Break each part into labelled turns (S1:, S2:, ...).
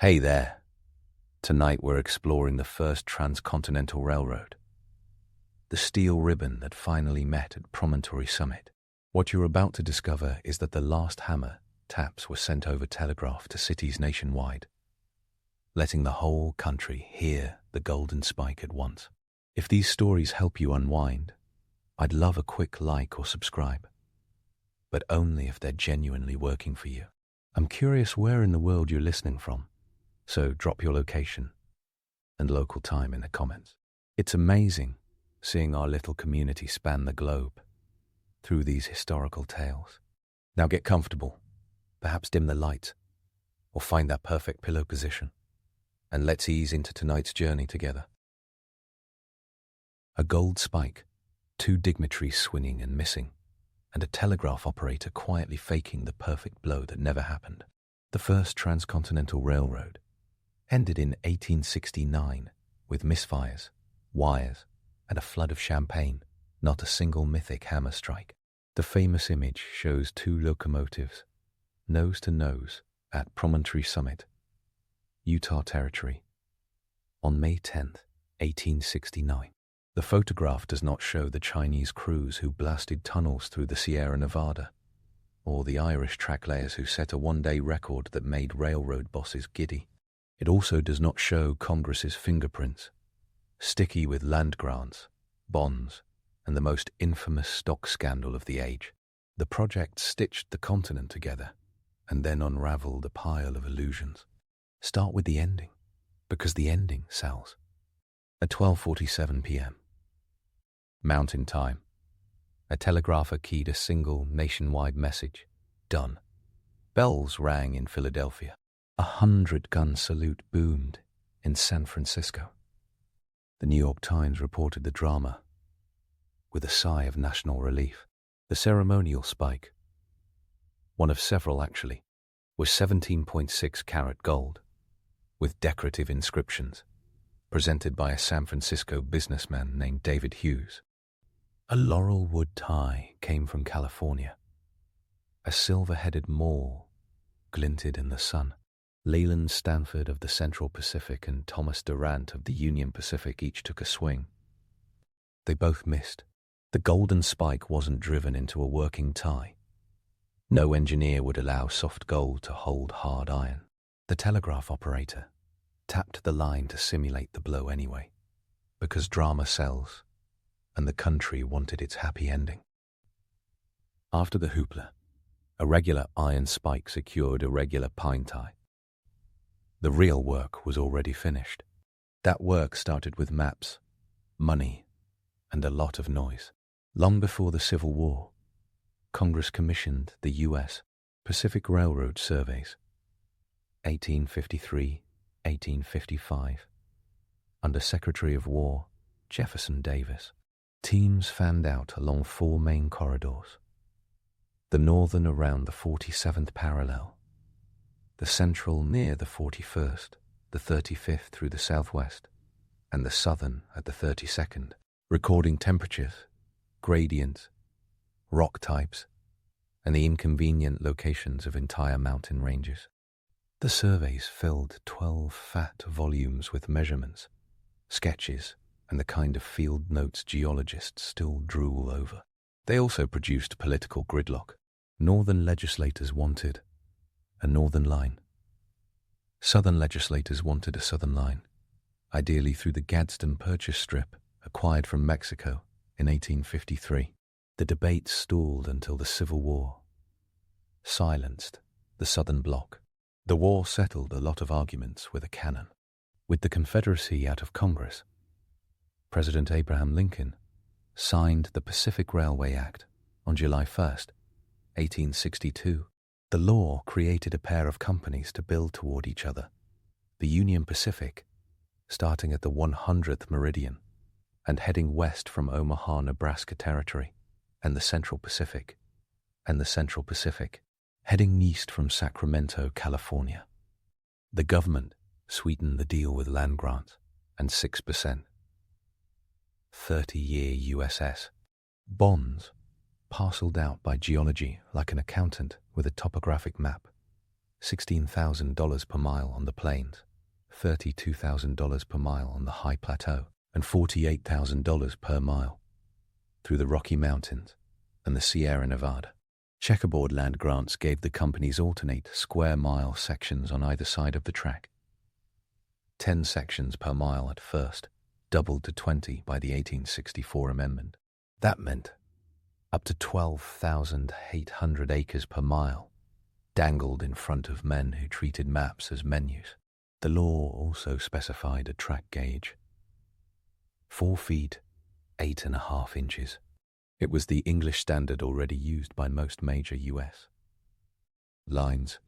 S1: Hey there. Tonight we're exploring the first Transcontinental Railroad, the steel ribbon that finally met at Promontory Summit. What you're about to discover is that the last hammer taps were sent over telegraph to cities nationwide, letting the whole country hear the golden spike at once. If these stories help you unwind, I'd love a quick like or subscribe, but only if they're genuinely working for you. I'm curious where in the world you're listening from, so drop your location and local time in the comments. It's amazing seeing our little community span the globe through these historical tales. Now get comfortable, perhaps dim the light, or find that perfect pillow position, and let's ease into tonight's journey together. A gold spike, 2 dignitaries swinging and missing, and a telegraph operator quietly faking the perfect blow that never happened. The first Transcontinental Railroad ended in 1869 with misfires, wires, and a flood of champagne, not a single mythic hammer strike. The famous image shows 2 locomotives, nose to nose, at Promontory Summit, Utah Territory, on May 10, 1869. The photograph does not show the Chinese crews who blasted tunnels through the Sierra Nevada, or the Irish track layers who set a one-day record that made railroad bosses giddy. It also does not show Congress's fingerprints, sticky with land grants, bonds, and the most infamous stock scandal of the age. The project stitched the continent together and then unraveled a pile of illusions. Start with the ending, because the ending sells. At 12:47 p.m. Mountain Time. A telegrapher keyed a single nationwide message. Done. Bells rang in Philadelphia. A 100-gun salute boomed in San Francisco. The New York Times reported the drama with a sigh of national relief. The ceremonial spike, one of several actually, was 17.6 karat gold, with decorative inscriptions, presented by a San Francisco businessman named David Hughes. A laurel wood tie came from California. A silver-headed maul glinted in the sun. Leland Stanford of the Central Pacific and Thomas Durant of the Union Pacific each took a swing. They both missed. The golden spike wasn't driven into a working tie. No engineer would allow soft gold to hold hard iron. The telegraph operator tapped the line to simulate the blow anyway, because drama sells, and the country wanted its happy ending. After the hoopla, a regular iron spike secured a regular pine tie. The real work was already finished. That work started with maps, money, and a lot of noise. Long before the Civil War, Congress commissioned the U.S. Pacific Railroad surveys, 1853, 1855, under Secretary of War Jefferson Davis. Teams fanned out along 4 main corridors. The northern around the 47th parallel, the central near the 41st, the 35th through the southwest, and the southern at the 32nd, recording temperatures, gradients, rock types, and the inconvenient locations of entire mountain ranges. The surveys filled 12 fat volumes with measurements, sketches, and the kind of field notes geologists still drool over. They also produced political gridlock. Northern legislators wanted a northern line. Southern legislators wanted a southern line, ideally through the Gadsden Purchase Strip acquired from Mexico in 1853. The debate stalled until the Civil War silenced the Southern Bloc. The war settled a lot of arguments with a cannon. With the Confederacy out of Congress, President Abraham Lincoln signed the Pacific Railway Act on July 1st, 1862. The law created a pair of companies to build toward each other, the Union Pacific, starting at the 100th meridian and heading west from Omaha, Nebraska Territory, and the Central Pacific, heading east from Sacramento, California. The government sweetened the deal with land grants and 6%, 30-year USS bonds parceled out by geology like an accountant with a topographic map. $16,000 per mile on the plains, $32,000 per mile on the high plateau, and $48,000 per mile through the Rocky Mountains and the Sierra Nevada. Checkerboard land grants gave the companies alternate square-mile sections on either side of the track. 10 sections per mile at first, doubled to 20 by the 1864 amendment. That meant up to 12,800 acres per mile dangled in front of men who treated maps as menus. The law also specified a track gauge, 4 feet, 8.5 inches. It was the English standard already used by most major U.S. lines,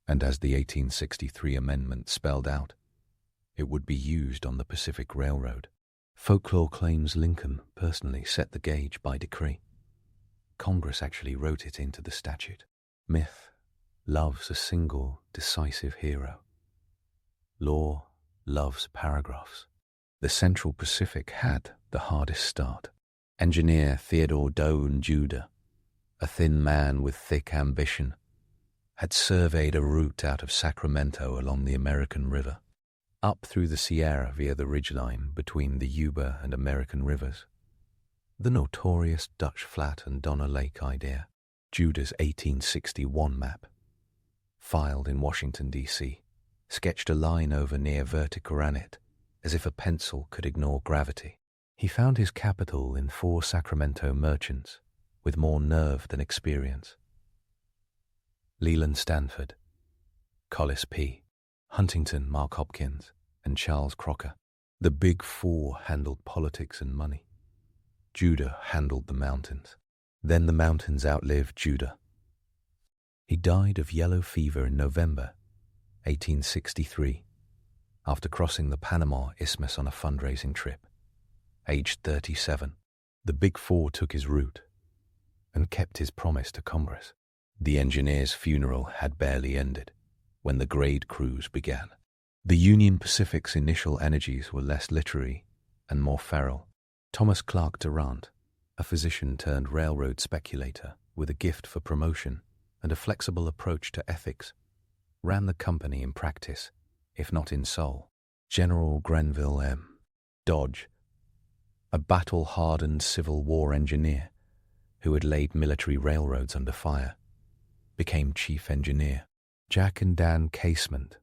S1: and as the 1863 amendment spelled out, it would be used on the Pacific Railroad. Folklore claims Lincoln personally set the gauge by decree. Congress actually wrote it into the statute. Myth loves a single, decisive hero. Law loves paragraphs. The Central Pacific had the hardest start. Engineer Theodore Doane Judah, a thin man with thick ambition, had surveyed a route out of Sacramento along the American River, up through the Sierra via the ridgeline between the Yuba and American rivers. The notorious Dutch Flat and Donner Lake idea. Judah's 1861 map, filed in Washington, D.C., sketched a line over near Vertigranit as if a pencil could ignore gravity. He found his capital in 4 Sacramento merchants with more nerve than experience. Leland Stanford, Collis P., Huntington Mark Hopkins, and Charles Crocker. The Big Four handled politics and money. Judah handled the mountains. Then the mountains outlived Judah. He died of yellow fever in November 1863 after crossing the Panama Isthmus on a fundraising trip. Aged 37, the Big Four took his route and kept his promise to Congress. The engineer's funeral had barely ended when the grade cruise began. The Union Pacific's initial energies were less literary and more feral. Thomas Clark Durant, a physician turned railroad speculator with a gift for promotion and a flexible approach to ethics, ran the company in practice, if not in soul. General Grenville M. Dodge, a battle-hardened Civil War engineer who had laid military railroads under fire, became chief engineer. Jack and Dan Casement,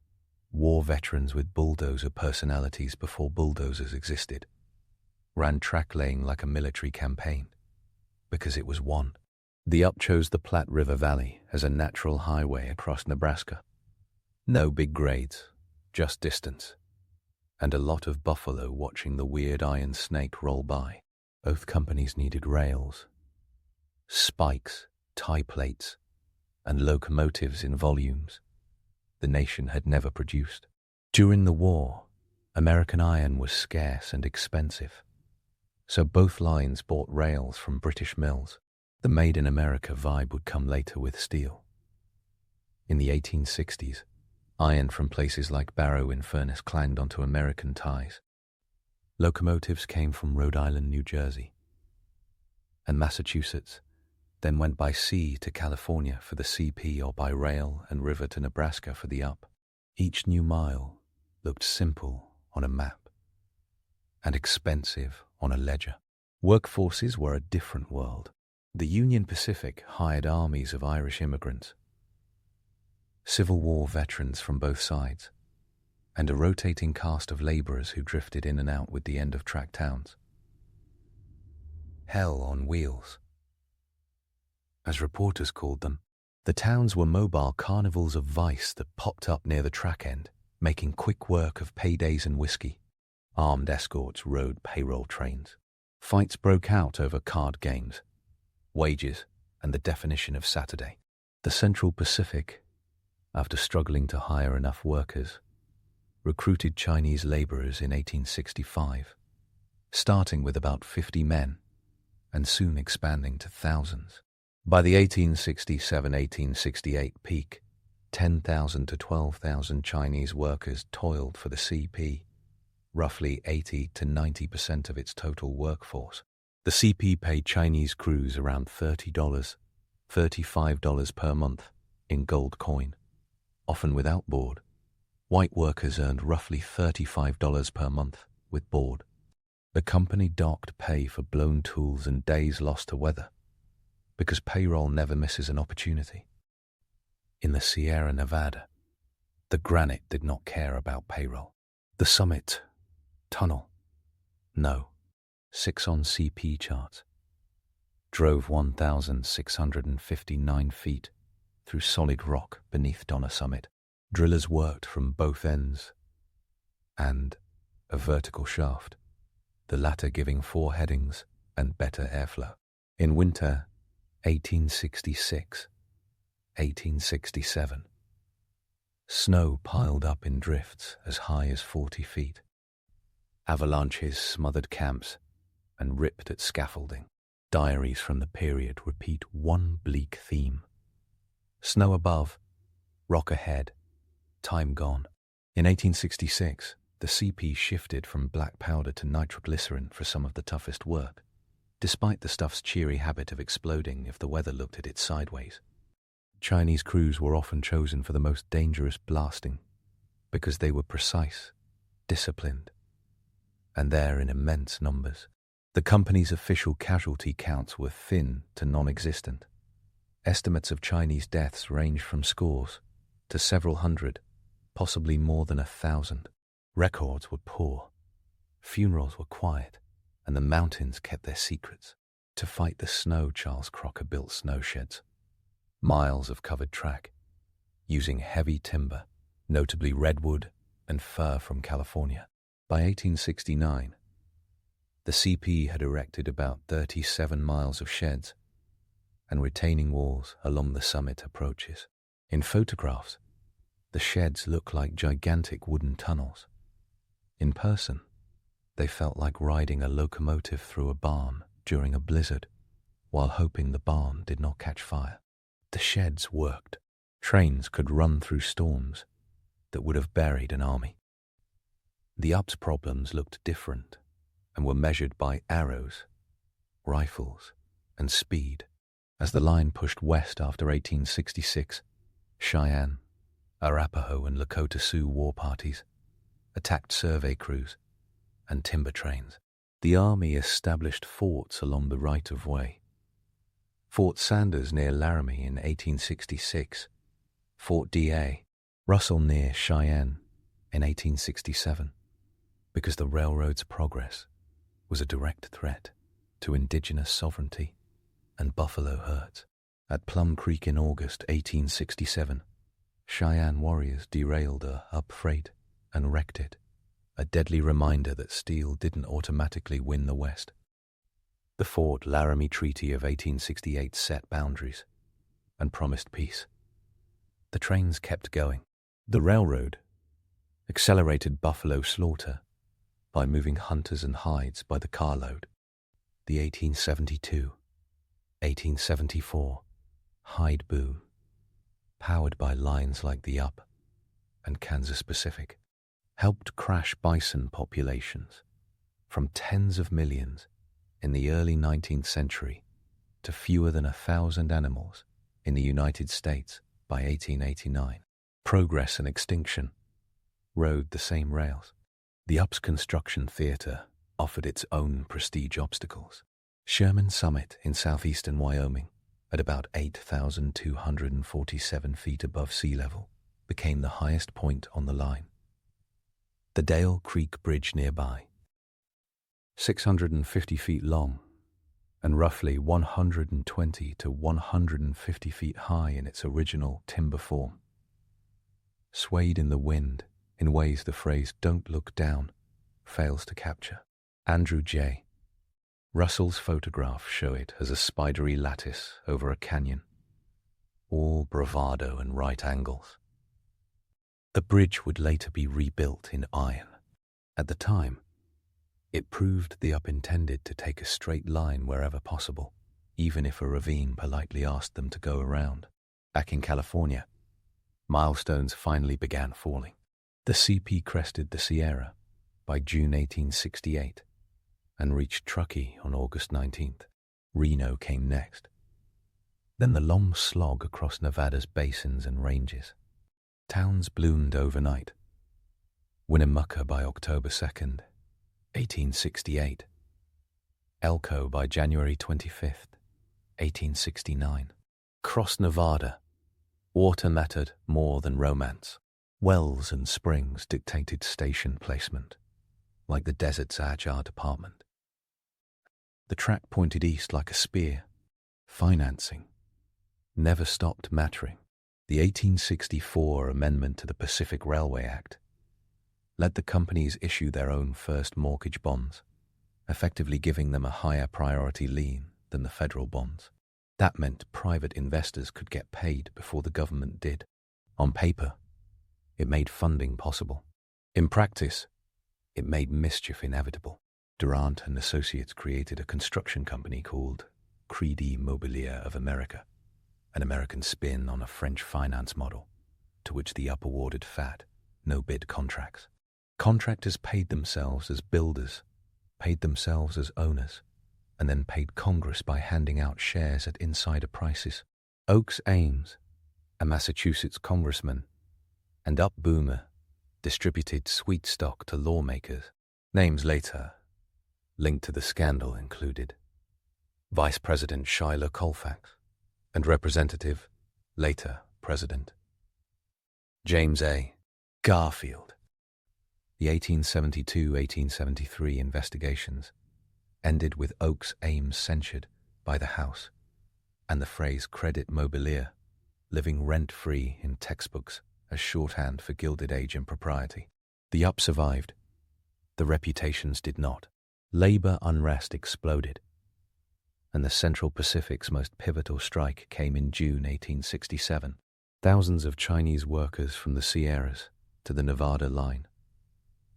S1: war veterans with bulldozer personalities before bulldozers existed, ran track-laying like a military campaign, because it was won. The Up chose the Platte River Valley as a natural highway across Nebraska. No big grades, just distance, and a lot of buffalo watching the weird iron snake roll by. Both companies needed rails, spikes, tie plates, and locomotives in volumes the nation had never produced. During the war, American iron was scarce and expensive, so both lines bought rails from British mills. The Made in America vibe would come later with steel. In the 1860s, iron from places like Barrow-in-Furness clanged onto American ties. Locomotives came from Rhode Island, New Jersey, and Massachusetts, then went by sea to California for the CP or by rail and river to Nebraska for the Up. Each new mile looked simple on a map and expensive on a ledger. Workforces were a different world. The Union Pacific hired armies of Irish immigrants, Civil War veterans from both sides, and a rotating cast of laborers who drifted in and out with the end-of-track towns. Hell on wheels, as reporters called them. The towns were mobile carnivals of vice that popped up near the track end, making quick work of paydays and whiskey. Armed escorts rode payroll trains. Fights broke out over card games, wages, and the definition of Saturday. The Central Pacific, after struggling to hire enough workers, recruited Chinese laborers in 1865, starting with about 50 men and soon expanding to thousands. By the 1867-1868 peak, 10,000 to 12,000 Chinese workers toiled for the CP, roughly 80 to 90% of its total workforce. The CP paid Chinese crews around $30, $35 per month in gold coin, often without board. White workers earned roughly $35 per month with board. The company docked pay for blown tools and days lost to weather, because payroll never misses an opportunity. In the Sierra Nevada, the granite did not care about payroll. The summit, tunnel, no, 6 on CP charts, drove 1,659 feet through solid rock beneath Donner Summit. Drillers worked from both ends and a vertical shaft, the latter giving 4 headings and better airflow. In winter 1866, 1867, snow piled up in drifts as high as 40 feet. Avalanches smothered camps and ripped at scaffolding. Diaries from the period repeat one bleak theme: snow above, rock ahead, time gone. In 1866, the CP shifted from black powder to nitroglycerin for some of the toughest work, despite the stuff's cheery habit of exploding if the weather looked at it sideways. Chinese crews were often chosen for the most dangerous blasting because they were precise, disciplined, and there in immense numbers. The company's official casualty counts were thin to non-existent. Estimates of Chinese deaths ranged from scores to several hundred, possibly more than 1,000. Records were poor, funerals were quiet, and the mountains kept their secrets. To fight the snow, Charles Crocker built snow sheds, miles of covered track, using heavy timber, notably redwood and fir from California. By 1869, the CP had erected about 37 miles of sheds and retaining walls along the summit approaches. In photographs, the sheds look like gigantic wooden tunnels. In person, they felt like riding a locomotive through a barn during a blizzard, while hoping the barn did not catch fire. The sheds worked. Trains could run through storms that would have buried an army. The UP's problems looked different and were measured by arrows, rifles, and speed. As the line pushed west after 1866, Cheyenne, Arapaho, and Lakota Sioux war parties attacked survey crews and timber trains. The Army established forts along the right-of-way. Fort Sanders near Laramie in 1866, Fort D.A. Russell near Cheyenne in 1867, because the railroad's progress was a direct threat to indigenous sovereignty and buffalo herds. At Plum Creek in August 1867, Cheyenne warriors derailed a UP freight and wrecked it, a deadly reminder that steel didn't automatically win the West. The Fort Laramie Treaty of 1868 set boundaries and promised peace. The trains kept going. The railroad accelerated buffalo slaughter by moving hunters and hides by the carload. The 1872, 1874 hide boom, powered by lines like the UP and Kansas Pacific, helped crash bison populations from tens of millions in the early 19th century to fewer than 1,000 animals in the United States by 1889. Progress and extinction rode the same rails. The UP's construction theater offered its own prestige obstacles. Sherman Summit in southeastern Wyoming, at about 8,247 feet above sea level, became the highest point on the line. The Dale Creek Bridge nearby, 650 feet long and roughly 120 to 150 feet high in its original timber form, swayed in the wind in ways the phrase "don't look down" fails to capture. Andrew J. Russell's photographs show it as a spidery lattice over a canyon, all bravado and right angles. The bridge would later be rebuilt in iron. At the time, it proved the UP intended to take a straight line wherever possible, even if a ravine politely asked them to go around. Back in California, milestones finally began falling. The CP crested the Sierra by June 1868 and reached Truckee on August 19th. Reno came next. Then the long slog across Nevada's basins and ranges. Towns bloomed overnight. Winnemucca by October 2nd, 1868. Elko by January 25th, 1869. Cross Nevada. Water mattered more than romance. Wells and springs dictated station placement, like the desert's HR department. The track pointed east like a spear. Financing never stopped mattering. The 1864 amendment to the Pacific Railway Act let the companies issue their own first mortgage bonds, effectively giving them a higher priority lien than the federal bonds. That meant private investors could get paid before the government did. On paper, it made funding possible. In practice, it made mischief inevitable. Durant and Associates created a construction company called Crédit Mobilier of America, an American spin on a French finance model, to which the up awarded fat, no-bid contracts. Contractors paid themselves as builders, paid themselves as owners, and then paid Congress by handing out shares at insider prices. Oakes Ames, a Massachusetts congressman, and Up Boomer distributed sweet stock to lawmakers. Names later linked to the scandal included Vice President Schuyler Colfax and Representative, later President, James A. Garfield. The 1872-1873 investigations ended with Oakes Ames censured by the House and the phrase Crédit Mobilier living rent-free in textbooks as shorthand for Gilded Age impropriety. The Up survived. The reputations did not. Labor unrest exploded, and the Central Pacific's most pivotal strike came in June 1867. Thousands of Chinese workers from the Sierras to the Nevada line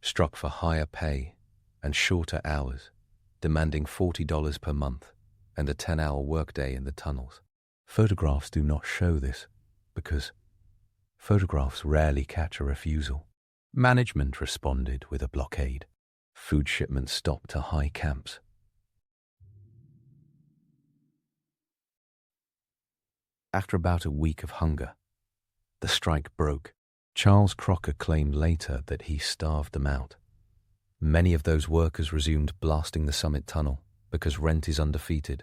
S1: struck for higher pay and shorter hours, demanding $40 per month and a 10-hour workday in the tunnels. Photographs do not show this because photographs rarely catch a refusal. Management responded with a blockade. Food shipments stopped to high camps. After about a week of hunger, the strike broke. Charles Crocker claimed later that he starved them out. Many of those workers resumed blasting the summit tunnel because rent is undefeated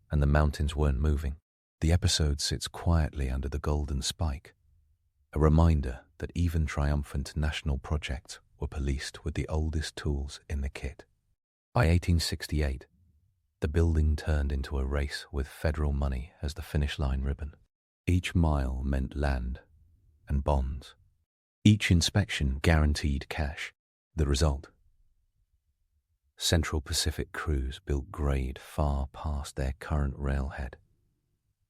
S1: and the mountains weren't moving. The episode sits quietly under the golden spike, a reminder that even triumphant national projects were policed with the oldest tools in the kit. By 1868, the building turned into a race with federal money as the finish line ribbon. Each mile meant land and bonds. Each inspection guaranteed cash. The result? Central Pacific crews built grade far past their current railhead.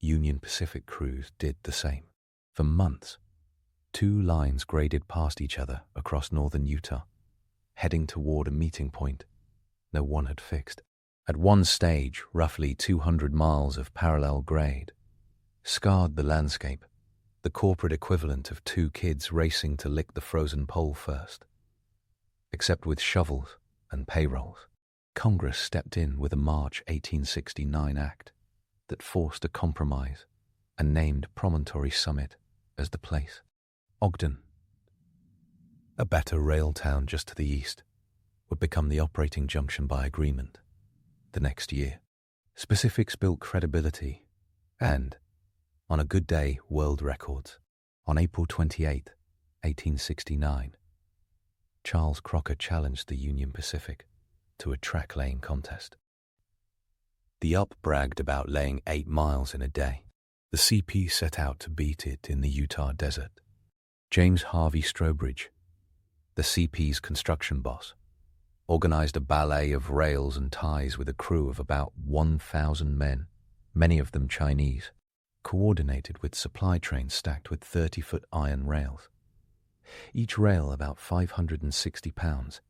S1: Union Pacific crews did the same. For months, two lines graded past each other across northern Utah, heading toward a meeting point no one had fixed. At one stage, roughly 200 miles of parallel grade scarred the landscape, the corporate equivalent of two kids racing to lick the frozen pole first. Except with shovels and payrolls, Congress stepped in with a March 1869 act that forced a compromise and named Promontory Summit as the place. Ogden, a better rail town just to the east, would become the operating junction by agreement the next year. Specifics built credibility and, on a good day, world records. On April 28, 1869, Charles Crocker challenged the Union Pacific to a track-laying contest. The Up bragged about laying 8 miles in a day. The CP set out to beat it in the Utah desert. James Harvey Strobridge, the CP's construction boss, organized a ballet of rails and ties with a crew of about 1,000 men, many of them Chinese, coordinated with supply trains stacked with 30-foot iron rails. Each rail about 560 pounds,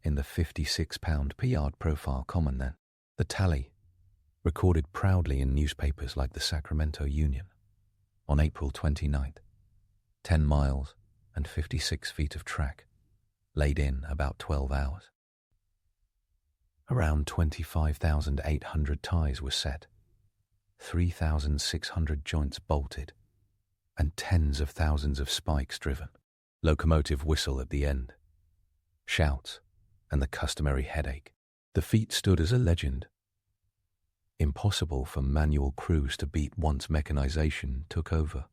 S1: in the 56-pound per yard profile common then. The tally, recorded proudly in newspapers like the Sacramento Union, on April 29th, 10 miles and 56 feet of track, laid in about 12 hours. Around 25,800 ties were set, 3,600 joints bolted, and tens of thousands of spikes driven. Locomotive whistle at the end. Shouts, and the customary headache. The feat stood as a legend. Impossible for manual crews to beat once mechanization took over.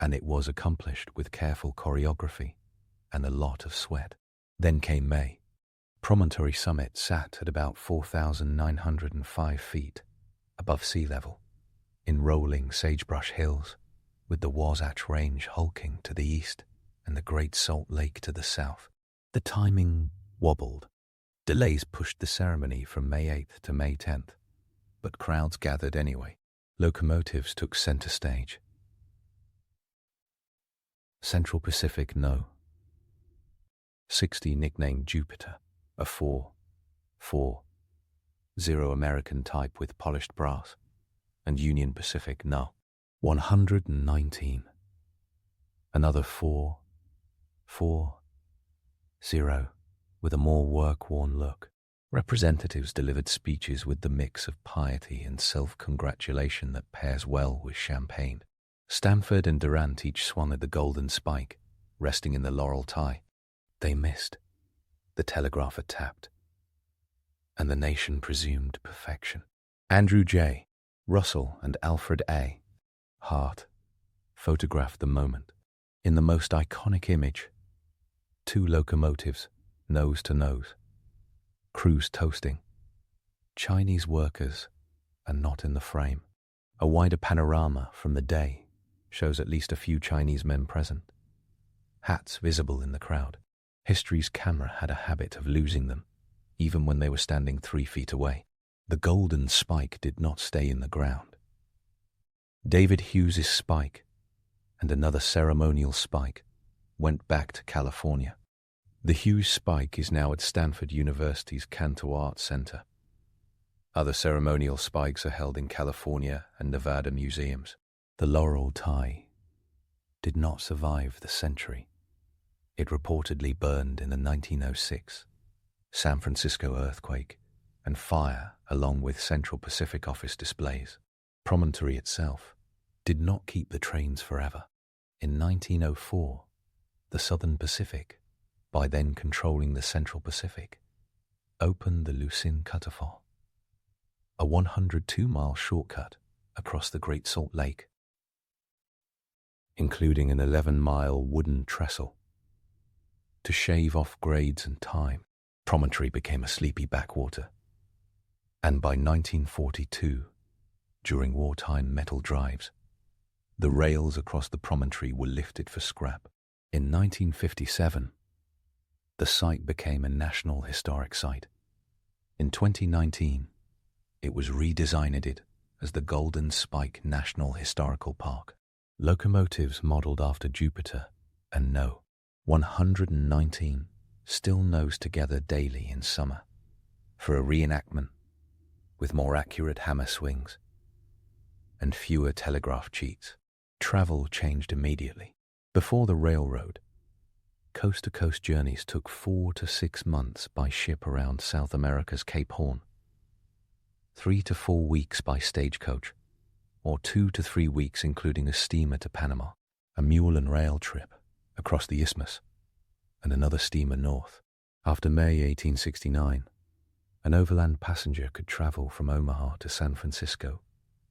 S1: And it was accomplished with careful choreography and a lot of sweat. Then came May. Promontory summit sat at about 4,905 feet above sea level, in rolling sagebrush hills, with the Wasatch Range hulking to the east and the Great Salt Lake to the south. The timing wobbled. Delays pushed the ceremony from May 8th to May 10th, but crowds gathered anyway. Locomotives took center stage. Central Pacific No. 60 nicknamed Jupiter, a 4-4-0 American type with polished brass, and Union Pacific No. 119, another 4-4-0 with a more work-worn look. Representatives delivered speeches with the mix of piety and self-congratulation that pairs well with champagne. Stanford and Durant each swung at the golden spike, resting in the laurel tie. They missed. The telegrapher tapped, and the nation presumed perfection. Andrew J. Russell and Alfred A. Hart photographed the moment. In the most iconic image, two locomotives, nose to nose, crews toasting. Chinese workers are not in the frame. A wider panorama from the day shows at least a few Chinese men present, hats visible in the crowd. History's camera had a habit of losing them, even when they were standing 3 feet away. The golden spike did not stay in the ground. David Hughes's spike and another ceremonial spike went back to California. The Hughes spike is now at Stanford University's Cantor Arts Center. Other ceremonial spikes are held in California and Nevada museums. The laurel tie did not survive the century. It reportedly burned in the 1906 San Francisco earthquake and fire, along with Central Pacific office displays. Promontory itself did not keep the trains forever. In 1904, the Southern Pacific, by then controlling the Central Pacific, opened the Lucin Cuttafall, a 102-mile shortcut across the Great Salt Lake, including an 11-mile wooden trestle. To shave off grades and time, Promontory became a sleepy backwater, and by 1942, during wartime metal drives, the rails across the promontory were lifted for scrap. In 1957, the site became a National Historic Site. In 2019, it was redesigned as the Golden Spike National Historical Park. Locomotives modeled after Jupiter and No. 119 still nose together daily in summer for a reenactment with more accurate hammer swings and fewer telegraph cheats. Travel changed immediately. Before the railroad, coast-to-coast journeys took 4 to 6 months by ship around South America's Cape Horn, 3 to 4 weeks by stagecoach, or 2 to 3 weeks including a steamer to Panama, a mule and rail trip across the isthmus, and another steamer north. After May 1869, an overland passenger could travel from Omaha to San Francisco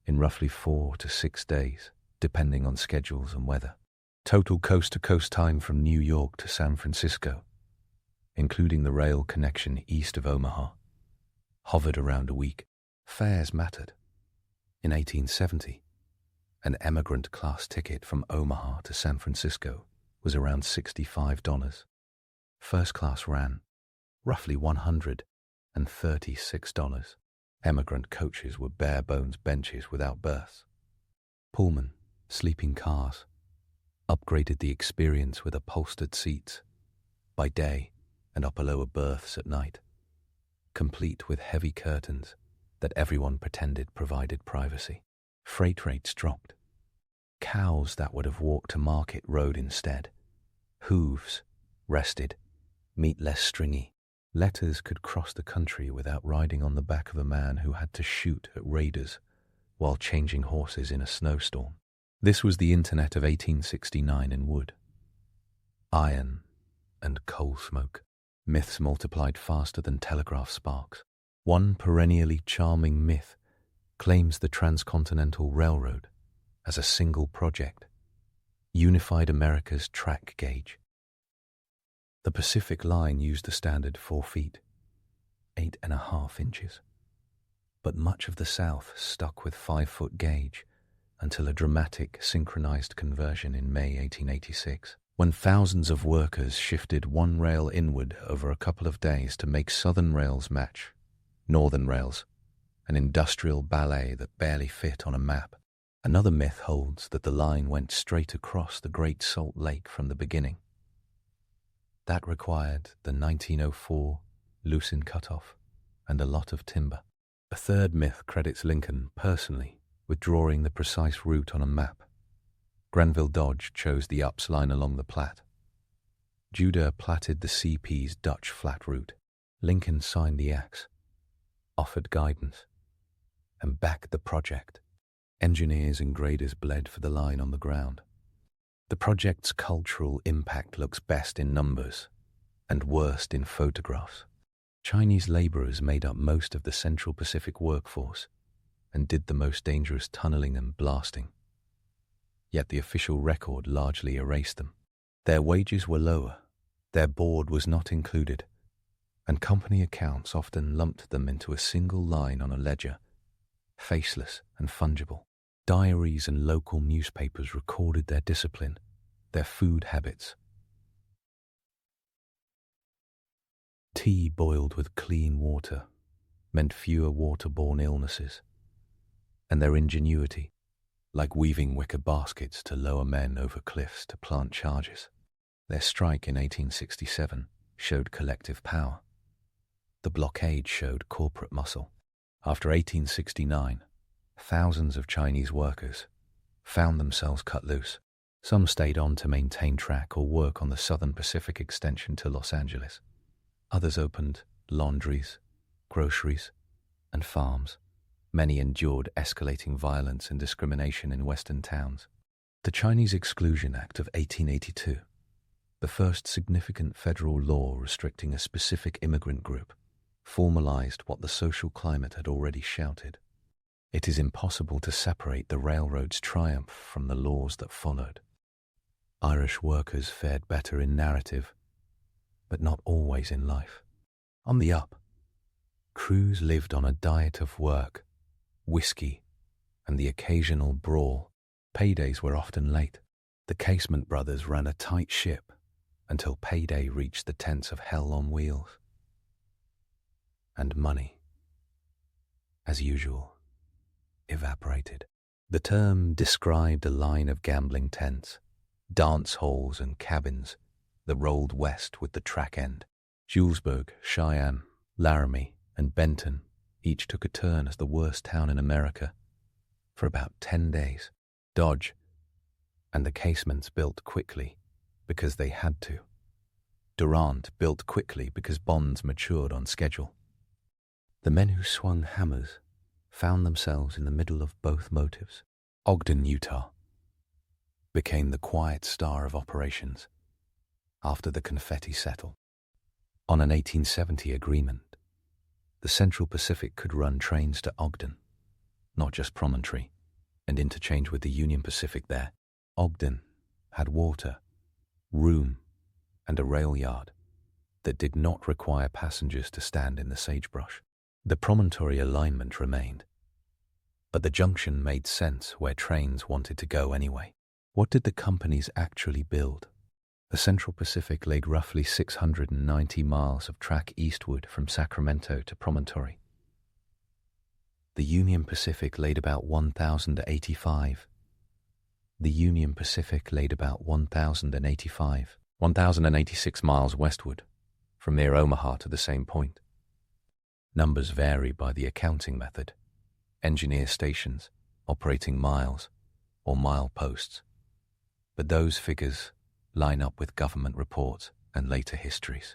S1: in roughly 4 to 6 days, depending on schedules and weather. Total coast-to-coast time from New York to San Francisco, including the rail connection east of Omaha, hovered around a week. Fares mattered. In 1870, an emigrant class ticket from Omaha to San Francisco was around $65. First class ran roughly $136. Emigrant coaches were bare-bones benches without berths. Pullman, sleeping cars, upgraded the experience with upholstered seats by day and upper-lower berths at night, complete with heavy curtains that everyone pretended provided privacy. Freight rates dropped. Cows that would have walked to market rode instead. Hooves rested, meat less stringy. Letters could cross the country without riding on the back of a man who had to shoot at raiders while changing horses in a snowstorm. This was the internet of 1869 in wood. Iron and coal smoke. Myths multiplied faster than telegraph sparks. One perennially charming myth claims the Transcontinental Railroad as a single project, unified America's track gauge. The Pacific Line used the standard 4 feet, 8.5 inches. But much of the South stuck with 5-foot gauge until a dramatic synchronized conversion in May 1886, when thousands of workers shifted one rail inward over a couple of days to make Southern rails match Northern rails, an industrial ballet that barely fit on a map. Another myth holds that the line went straight across the Great Salt Lake from the beginning. That required the 1904 Lucin cutoff and a lot of timber. A third myth credits Lincoln personally with drawing the precise route on a map. Granville Dodge chose the Ups line along the Platte. Judah platted the CP's Dutch flat route. Lincoln signed the axe, offered guidance, and backed the project. Engineers and graders bled for the line on the ground. The project's cultural impact looks best in numbers and worst in photographs. Chinese laborers made up most of the Central Pacific workforce and did the most dangerous tunneling and blasting. Yet the official record largely erased them. Their wages were lower, their board was not included, and company accounts often lumped them into a single line on a ledger, faceless and fungible. Diaries and local newspapers recorded their discipline, their food habits. Tea boiled with clean water meant fewer waterborne illnesses, and their ingenuity, like weaving wicker baskets to lower men over cliffs to plant charges. Their strike in 1867 showed collective power. The blockade showed corporate muscle. After 1869, thousands of Chinese workers found themselves cut loose. Some stayed on to maintain track or work on the Southern Pacific extension to Los Angeles. Others opened laundries, groceries, and farms. Many endured escalating violence and discrimination in Western towns. The Chinese Exclusion Act of 1882, the first significant federal law restricting a specific immigrant group, formalized what the social climate had already shouted. It is impossible to separate the railroad's triumph from the laws that followed. Irish workers fared better in narrative, but not always in life. On the up, crews lived on a diet of work, whiskey, and the occasional brawl. Paydays were often late. The Casement brothers ran a tight ship until payday reached the tents of hell on wheels. And money, as usual, evaporated. The term described a line of gambling tents, dance halls and cabins that rolled west with the track end. Julesburg, Cheyenne, Laramie, and Benton each took a turn as the worst town in America for about 10 days. Dodge and the Casements built quickly because they had to. Durant built quickly because bonds matured on schedule. The men who swung hammers found themselves in the middle of both motives. Ogden, Utah, became the quiet star of operations after the confetti settled. On an 1870 agreement, the Central Pacific could run trains to Ogden, not just Promontory, and interchange with the Union Pacific there. Ogden had water, room, and a rail yard that did not require passengers to stand in the sagebrush. The Promontory alignment remained, but the junction made sense where trains wanted to go anyway. What did the companies actually build? The Central Pacific laid roughly 690 miles of track eastward from Sacramento to Promontory. The Union Pacific laid about 1,085. The Union Pacific laid about 1,086 miles westward, from near Omaha to the same point. Numbers vary by the accounting method, engineer stations, operating miles, or mile posts, but those figures line up with government reports and later histories.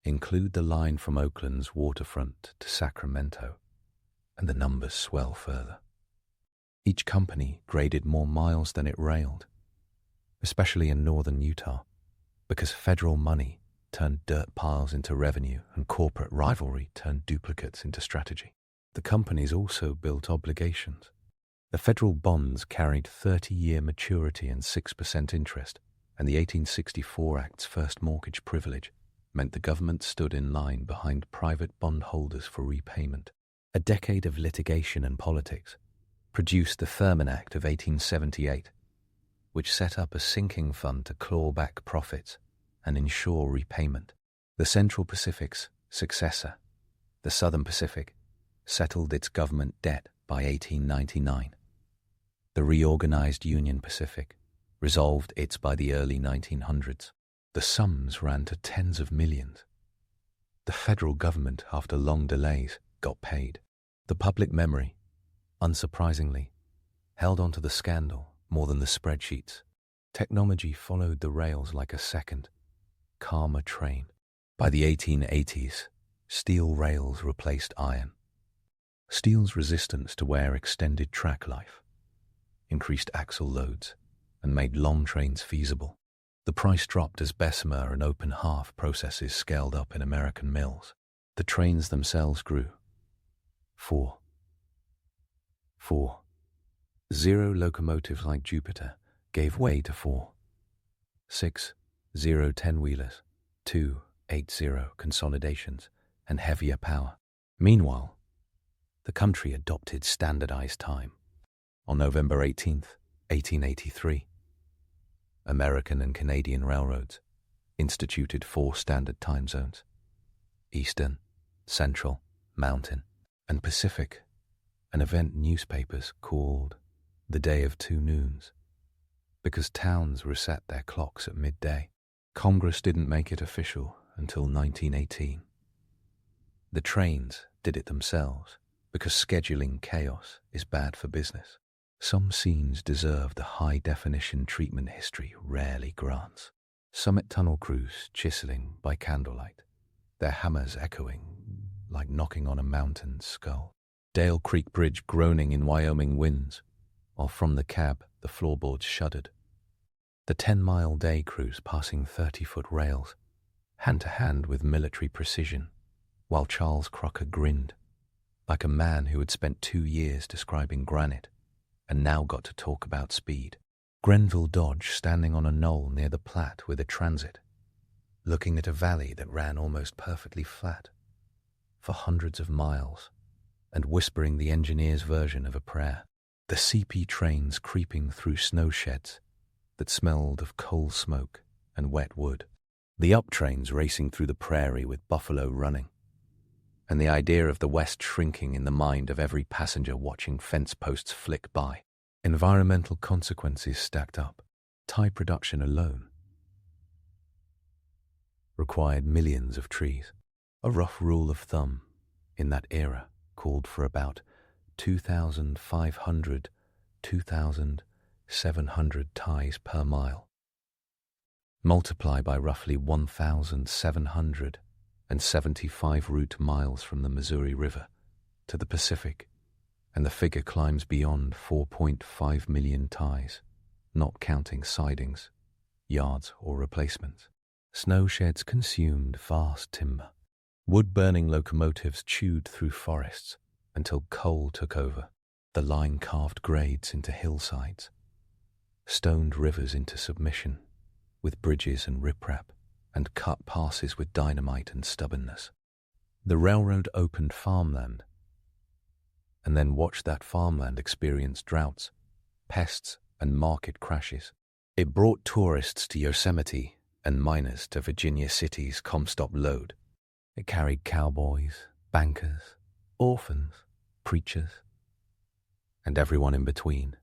S1: Include the line from Oakland's waterfront to Sacramento, and the numbers swell further. Each company graded more miles than it railed, especially in northern Utah, because federal money turned dirt piles into revenue and corporate rivalry turned duplicates into strategy. The companies also built obligations. The federal bonds carried 30-year maturity and 6% interest, and the 1864 Act's first mortgage privilege meant the government stood in line behind private bondholders for repayment. A decade of litigation and politics produced the Thurman Act of 1878, which set up a sinking fund to claw back profits and ensure repayment. The Central Pacific's successor, the Southern Pacific, settled its government debt by 1899. The reorganized Union Pacific resolved its by the early 1900s. The sums ran to tens of millions. The federal government, after long delays, got paid. The public memory, unsurprisingly, held onto the scandal more than the spreadsheets. Technology followed the rails like a second, calmer train. By the 1880s, steel rails replaced iron. Steel's resistance to wear extended track life, increased axle loads, and made long trains feasible. The price dropped as Bessemer and open half processes scaled up in American mills. The trains themselves grew. 4. 0 locomotives like Jupiter gave way to 4. 6. 0 10-wheelers, 2 8-0 consolidations, and heavier power. Meanwhile, the country adopted standardized time. On November 18th, 1883, American and Canadian railroads instituted 4 standard time zones: Eastern, Central, Mountain, and Pacific, an event newspapers called the Day of Two Noons, because towns reset their clocks at midday. Congress didn't make it official until 1918. The trains did it themselves, because scheduling chaos is bad for business. Some scenes deserve the high-definition treatment history rarely grants. Summit tunnel crews chiseling by candlelight, their hammers echoing like knocking on a mountain's skull. Dale Creek Bridge groaning in Wyoming winds, while from the cab the floorboards shuddered. The 10-mile day crews passing 30-foot rails, hand-to-hand with military precision, while Charles Crocker grinned, like a man who had spent 2 years describing granite and now got to talk about speed. Grenville Dodge standing on a knoll near the Platte with a transit, looking at a valley that ran almost perfectly flat for hundreds of miles, and whispering the engineer's version of a prayer. The CP trains creeping through snow sheds that smelled of coal smoke and wet wood. The up trains racing through the prairie with buffalo running, and the idea of the West shrinking in the mind of every passenger watching fence posts flick by. Environmental consequences stacked up. Tie production alone required millions of trees. A rough rule of thumb in that era called for about 2,500, 2,700 ties per mile. Multiply by roughly 1,775 route miles from the Missouri River to the Pacific, and the figure climbs beyond 4.5 million ties, not counting sidings, yards, or replacements. Snow sheds consumed vast timber. Wood-burning locomotives chewed through forests until coal took over. The line carved grades into hillsides, stoned rivers into submission with bridges and riprap, and cut passes with dynamite and stubbornness. The railroad opened farmland, and then watched that farmland experience droughts, pests, and market crashes. It brought tourists to Yosemite and miners to Virginia City's Comstock load. It carried cowboys, bankers, orphans, preachers, and everyone in between,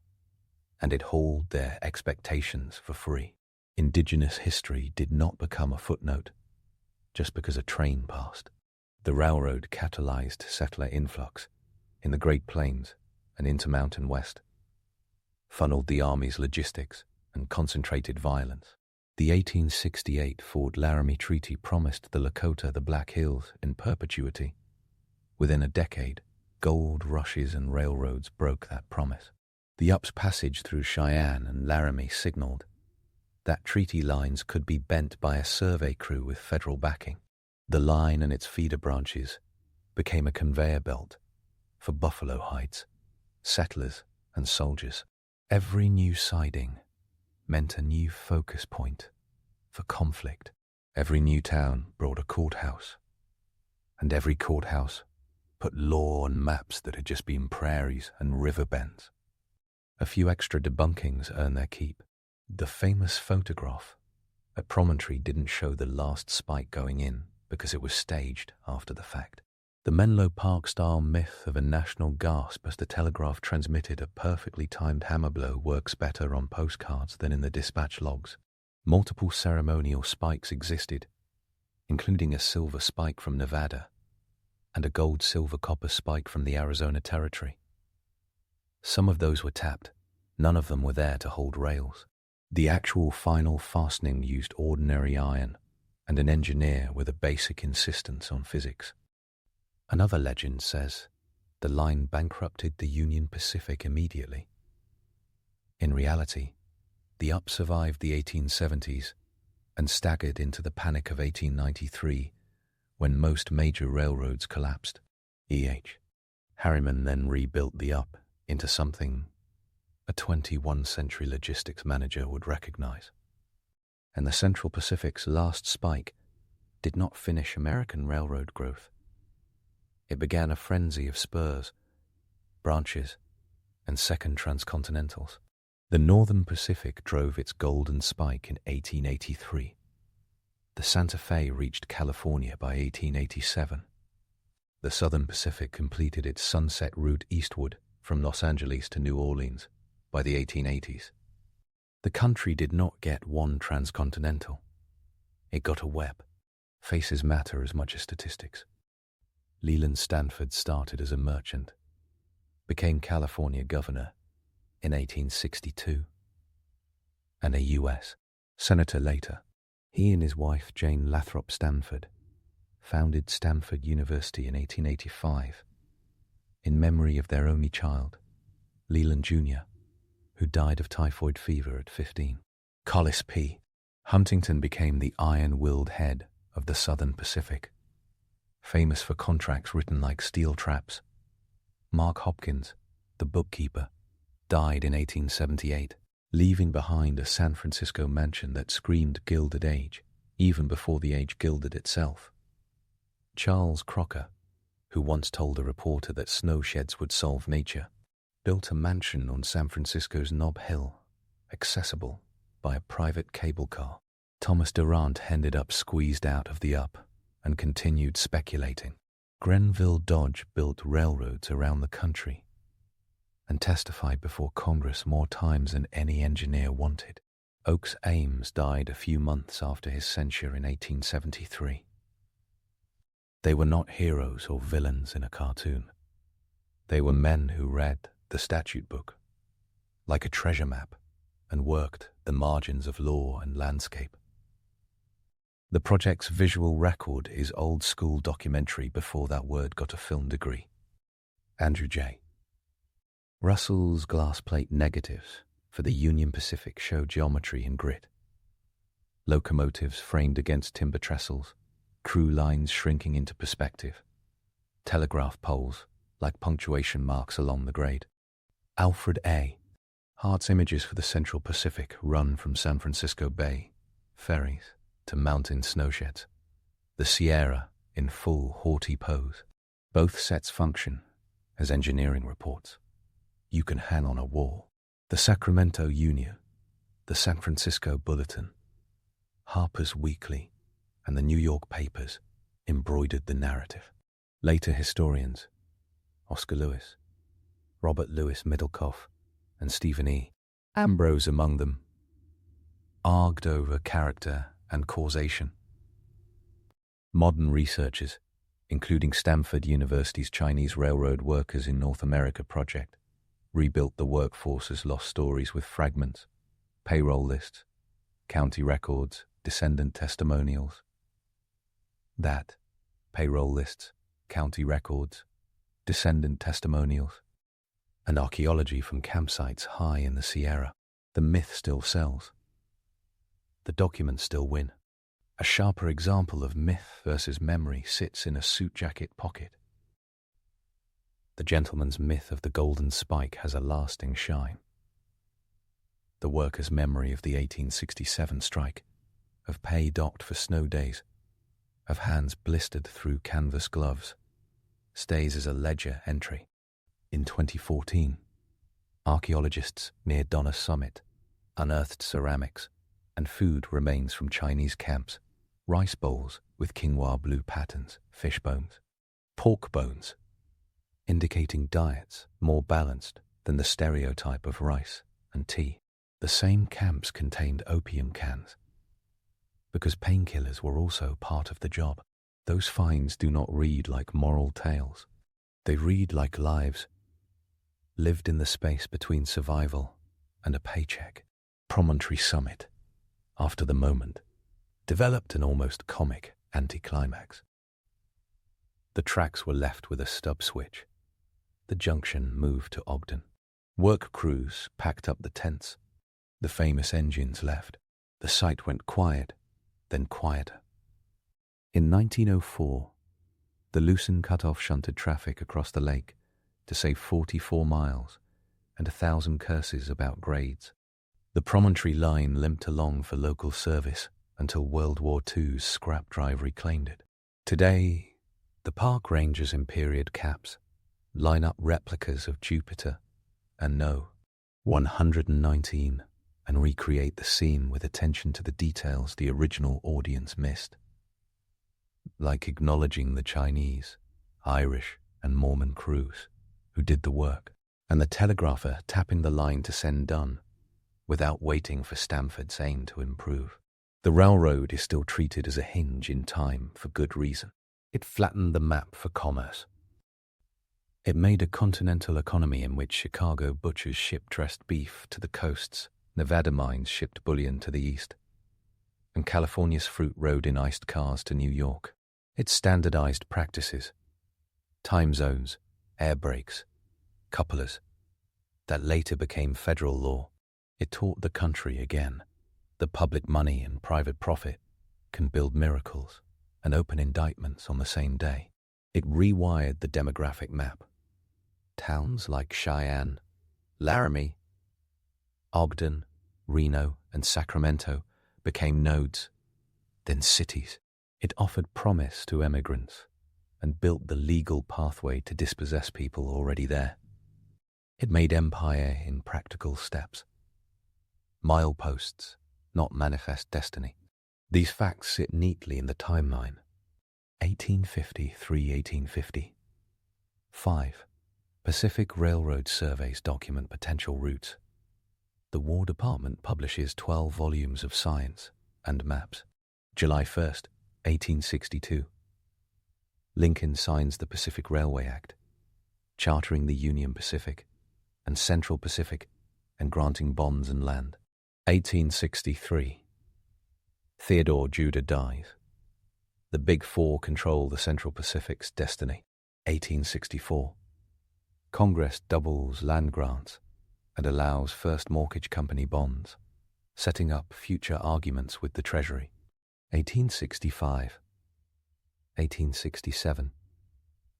S1: and it hauled their expectations for free. Indigenous history did not become a footnote just because a train passed. The railroad catalyzed settler influx in the Great Plains and Intermountain West, funneled the Army's logistics, and concentrated violence. The 1868 Fort Laramie Treaty promised the Lakota the Black Hills in perpetuity. Within a decade, gold rushes and railroads broke that promise. The UP's passage through Cheyenne and Laramie signaled that treaty lines could be bent by a survey crew with federal backing. The line and its feeder branches became a conveyor belt for buffalo hides, settlers, and soldiers. Every new siding meant a new focus point for conflict. Every new town brought a courthouse, and every courthouse put law on maps that had just been prairies and river bends. A few extra debunkings earned their keep. The famous photograph at Promontory didn't show the last spike going in because it was staged after the fact. The Menlo Park-style myth of a national gasp as the telegraph transmitted a perfectly timed hammer blow works better on postcards than in the dispatch logs. Multiple ceremonial spikes existed, including a silver spike from Nevada and a gold-silver-copper spike from the Arizona Territory. Some of those were tapped. None of them were there to hold rails. The actual final fastening used ordinary iron and an engineer with a basic insistence on physics. Another legend says the line bankrupted the Union Pacific immediately. In reality, the UP survived the 1870s and staggered into the panic of 1893 when most major railroads collapsed. E.H. Harriman then rebuilt the UP into something a 21st-century logistics manager would recognize. And the Central Pacific's last spike did not finish American railroad growth. It began a frenzy of spurs, branches, and second transcontinentals. The Northern Pacific drove its golden spike in 1883. The Santa Fe reached California by 1887. The Southern Pacific completed its sunset route eastward from Los Angeles to New Orleans by the 1880s. The country did not get one transcontinental. It got a web. Faces matter as much as statistics. Leland Stanford started as a merchant, became California governor in 1862, and a U.S. senator later. He and his wife, Jane Lathrop Stanford, founded Stanford University in 1885 in memory of their only child, Leland Jr., who died of typhoid fever at 15. Collis P. Huntington became the iron-willed head of the Southern Pacific, famous for contracts written like steel traps. Mark Hopkins, the bookkeeper, died in 1878, leaving behind a San Francisco mansion that screamed Gilded Age, even before the age gilded itself. Charles Crocker, who once told a reporter that snow sheds would solve nature, built a mansion on San Francisco's Nob Hill, accessible by a private cable car. Thomas Durant ended up squeezed out of the UP and continued speculating. Grenville Dodge built railroads around the country and testified before Congress more times than any engineer wanted. Oakes Ames died a few months after his censure in 1873. They were not heroes or villains in a cartoon. They were men who read the statute book like a treasure map and worked the margins of law and landscape. The project's visual record is old-school documentary before that word got a film degree. Andrew J. Russell's glass plate negatives for the Union Pacific show geometry and grit. Locomotives framed against timber trestles, crew lines shrinking into perspective, telegraph poles like punctuation marks along the grade. Alfred A. Hart's images for the Central Pacific run from San Francisco Bay, ferries, to mountain snowsheds. The Sierra in full haughty pose. Both sets function as engineering reports you can hang on a wall. The Sacramento Union, the San Francisco Bulletin, Harper's Weekly, and the New York papers embroidered the narrative. Later historians, Oscar Lewis, Robert Louis Middlecoff, and Stephen E. Ambrose among them, argued over character and causation. Modern researchers, including Stanford University's Chinese Railroad Workers in North America project, rebuilt the workforce's lost stories with fragments, payroll lists, county records, descendant testimonials. That, payroll lists, county records, descendant testimonials, and archaeology from campsites high in the Sierra. The myth still sells. The documents still win. A sharper example of myth versus memory sits in a suit jacket pocket. The gentleman's myth of the golden spike has a lasting shine. The worker's memory of the 1867 strike, of pay docked for snow days, of hands blistered through canvas gloves, stays as a ledger entry. In 2014, archaeologists near Donner Summit unearthed ceramics and food remains from Chinese camps, rice bowls with quinoa blue patterns, fish bones, pork bones, indicating diets more balanced than the stereotype of rice and tea. The same camps contained opium cans, because painkillers were also part of the job. Those finds do not read like moral tales. They read like lives, lived in the space between survival and a paycheck. Promontory Summit, after the moment, developed an almost comic anticlimax. The tracks were left with a stub switch. The junction moved to Ogden. Work crews packed up the tents. The famous engines left. The site went quiet, then quieter. In 1904, the Lucen cut off shunted traffic across the lake to save 44 miles and 1,000 curses about grades. The Promontory line limped along for local service until World War II's scrap drive reclaimed it. Today, the park rangers in period caps line up replicas of Jupiter and No. 119 and recreate the scene with attention to the details the original audience missed, like acknowledging the Chinese, Irish, and Mormon crews who did the work, and the telegrapher tapping the line to send done without waiting for Stamford's aim to improve. The railroad is still treated as a hinge in time for good reason. It flattened the map for commerce. It made a continental economy in which Chicago butchers shipped dressed beef to the coasts, Nevada mines shipped bullion to the east, and California's fruit rode in iced cars to New York. It standardized practices, time zones, air brakes, couplers, that later became federal law. It taught the country again that public money and private profit can build miracles and open indictments on the same day. It rewired the demographic map. Towns like Cheyenne, Laramie, Ogden, Reno, and Sacramento became nodes, then cities. It offered promise to emigrants and built the legal pathway to dispossess people already there. It made empire in practical steps. Mileposts, not manifest destiny. These facts sit neatly in the timeline. 1850–1850. 5. Pacific Railroad surveys document potential routes. The War Department publishes 12 volumes of science and maps. July 1st, 1862. Lincoln signs the Pacific Railway Act, chartering the Union Pacific and Central Pacific and granting bonds and land. 1863. Theodore Judah dies. The Big Four control the Central Pacific's destiny. 1864. Congress doubles land grants and allows First Mortgage Company bonds, setting up future arguments with the Treasury. 1865. 1867.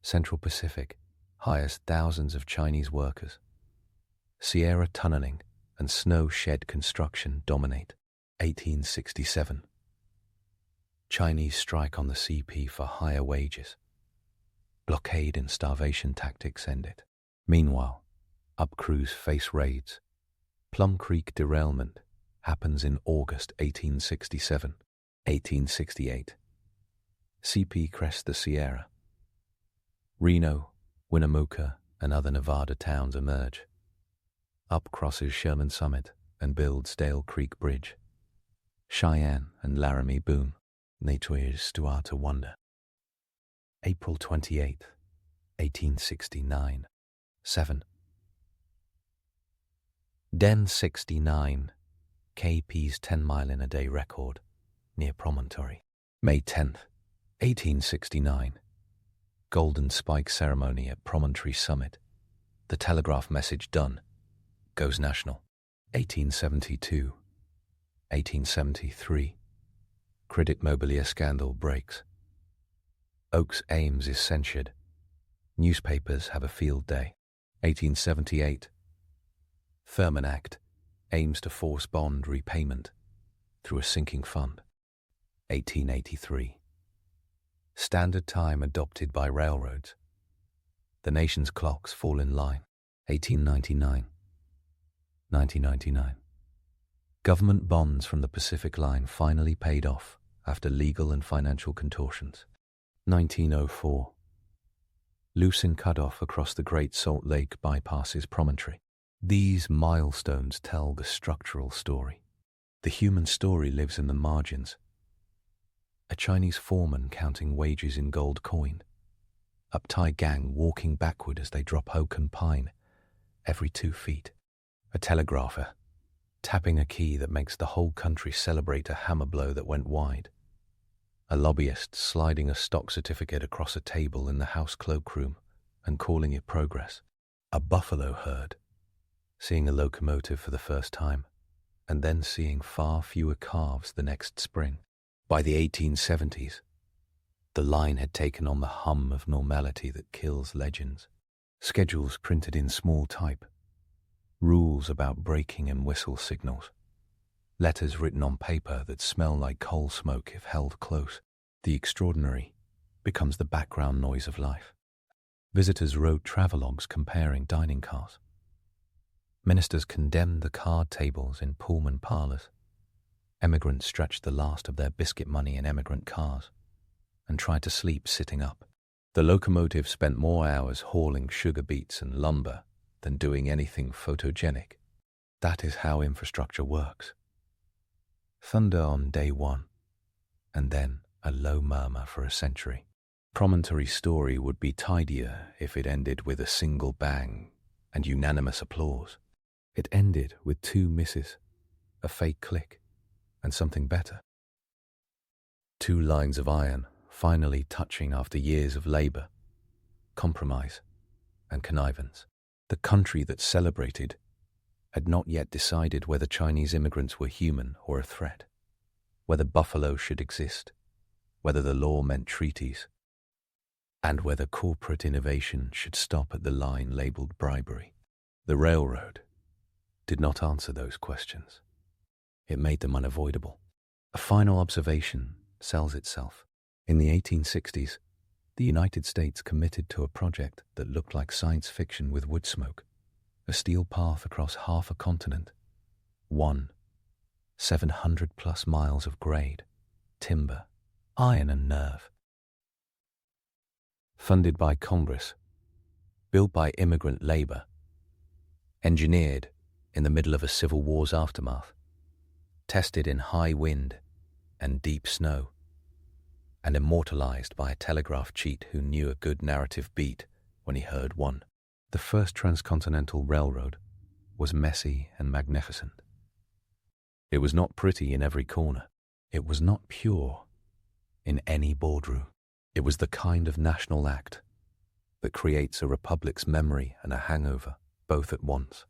S1: Central Pacific hires thousands of Chinese workers. Sierra tunneling and snow shed construction dominate. 1867. Chinese strike on the CP for higher wages. Blockade and starvation tactics end it. Meanwhile, up crews face raids. Plum Creek derailment happens in August 1867. 1868. CP crests the Sierra. Reno, Winnemucca, and other Nevada towns emerge. Up crosses Sherman Summit and builds Dale Creek Bridge. Cheyenne and Laramie boom. Nature is to art a wonder. April 28, 1869. 7. Den 69, KP's 10-mile-in-a-day record, near Promontory. May 10th, 1869. Golden Spike ceremony at Promontory Summit. The telegraph message done. Goes national. 1872. 1873. Credit Mobilier scandal breaks. Oak's Ames is censured. Newspapers have a field day. 1878. Thurman Act aims to force bond repayment through a sinking fund. 1883. Standard time adopted by railroads. The nation's clocks fall in line. 1899. 1999. Government bonds from the Pacific Line finally paid off after legal and financial contortions. 1904. Loosen cutoff across the Great Salt Lake bypasses promontory. These milestones tell the structural story. The human story lives in the margins. A Chinese foreman counting wages in gold coin. Uptight gang walking backward as they drop oak and pine every 2 feet. A telegrapher tapping a key that makes the whole country celebrate a hammer blow that went wide. A lobbyist sliding a stock certificate across a table in the House cloakroom and calling it progress. A buffalo herd seeing a locomotive for the first time and then seeing far fewer calves the next spring. By the 1870s, the line had taken on the hum of normality that kills legends. Schedules printed in small type. Rules about braking and whistle signals. Letters written on paper that smell like coal smoke if held close. The extraordinary becomes the background noise of life. Visitors wrote travelogues comparing dining cars. Ministers condemned the card tables in Pullman parlors. Emigrants stretched the last of their biscuit money in emigrant cars and tried to sleep sitting up. The locomotive spent more hours hauling sugar beets and lumber than doing anything photogenic. That is how infrastructure works. Thunder on day one, and then a low murmur for a century. Promontory's story would be tidier if it ended with a single bang and unanimous applause. It ended with 2 misses, a fake click, and something better. 2 lines of iron finally touching after years of labor, compromise, and connivance. The country that celebrated had not yet decided whether Chinese immigrants were human or a threat, whether buffalo should exist, whether the law meant treaties, and whether corporate innovation should stop at the line labeled bribery. The railroad did not answer those questions. It made them unavoidable. A final observation sells itself. In the 1860s, the United States committed to a project that looked like science fiction with wood smoke, a steel path across half a continent, 700+ miles of grade, timber, iron and nerve. Funded by Congress, built by immigrant labor, engineered in the middle of a civil war's aftermath, tested in high wind and deep snow, and immortalized by a telegraph cheat who knew a good narrative beat when he heard one. The first Transcontinental Railroad was messy and magnificent. It was not pretty in every corner. It was not pure in any boardroom. It was the kind of national act that creates a republic's memory and a hangover, both at once.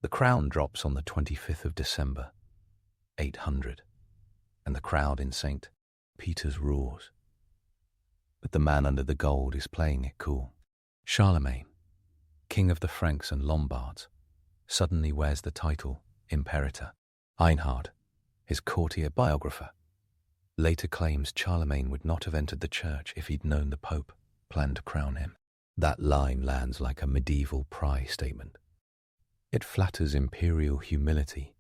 S1: The crown drops on the 25th of December, 800. And the crowd in St. Peter's roars. But the man under the gold is playing it cool. Charlemagne, king of the Franks and Lombards, suddenly wears the title Imperator. Einhard, his courtier biographer, later claims Charlemagne would not have entered the church if he'd known the Pope planned to crown him. That line lands like a medieval pry statement. It flatters imperial humility,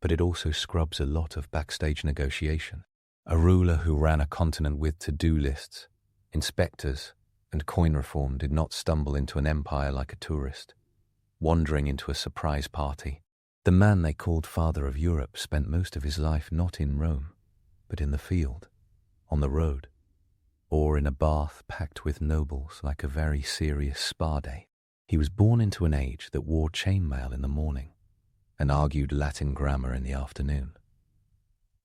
S1: but it also scrubs a lot of backstage negotiation. A ruler who ran a continent with to-do lists, inspectors, and coin reform did not stumble into an empire like a tourist, wandering into a surprise party. The man they called Father of Europe spent most of his life not in Rome, but in the field, on the road, or in a bath packed with nobles like a very serious spa day. He was born into an age that wore chainmail in the morning and argued Latin grammar in the afternoon.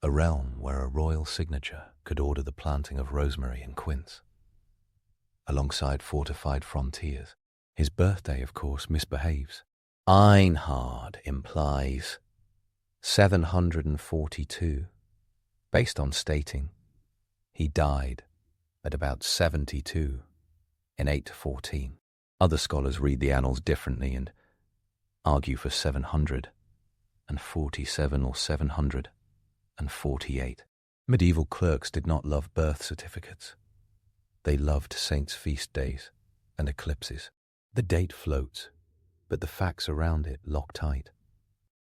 S1: A realm where a royal signature could order the planting of rosemary and quince. alongside fortified frontiers. His birthday, of course, misbehaves. Einhard implies 742, based on stating he died at about 72 in 814. Other scholars read the annals differently and argue for 747 or 748. Medieval clerks did not love birth certificates. They loved saints' feast days and eclipses. The date floats, but the facts around it lock tight.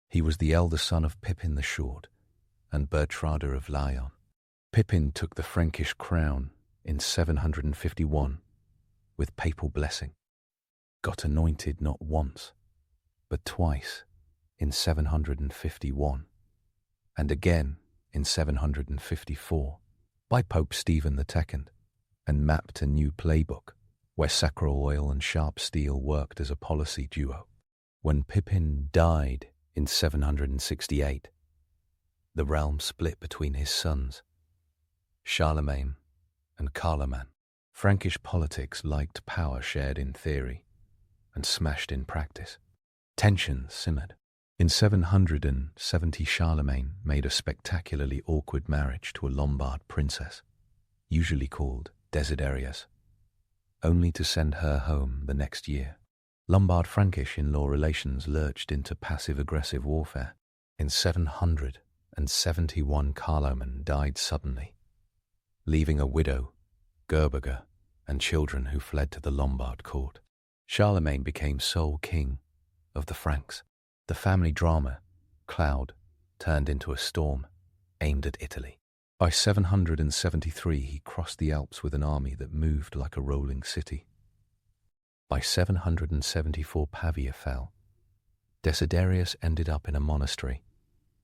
S1: He was the elder son of Pippin the Short and Bertrada of Lyon. Pippin took the Frankish crown in 751 with papal blessing, got anointed not once, but twice in 751, and again in 754 by Pope Stephen II, and mapped a new playbook where sacral oil and sharp steel worked as a policy duo. When Pippin died in 768, the realm split between his sons, Charlemagne and Carloman. Frankish politics liked power shared in theory and smashed in practice. Tensions simmered. In 770, Charlemagne made a spectacularly awkward marriage to a Lombard princess, usually called Desiderius, only to send her home the next year. Lombard-Frankish in-law relations lurched into passive-aggressive warfare. In 771, Carloman died suddenly, leaving a widow, Gerberga, and children who fled to the Lombard court. Charlemagne became sole king of the Franks. The family drama, cloud, turned into a storm aimed at Italy. By 773, he crossed the Alps with an army that moved like a rolling city. By 774, Pavia fell. Desiderius ended up in a monastery,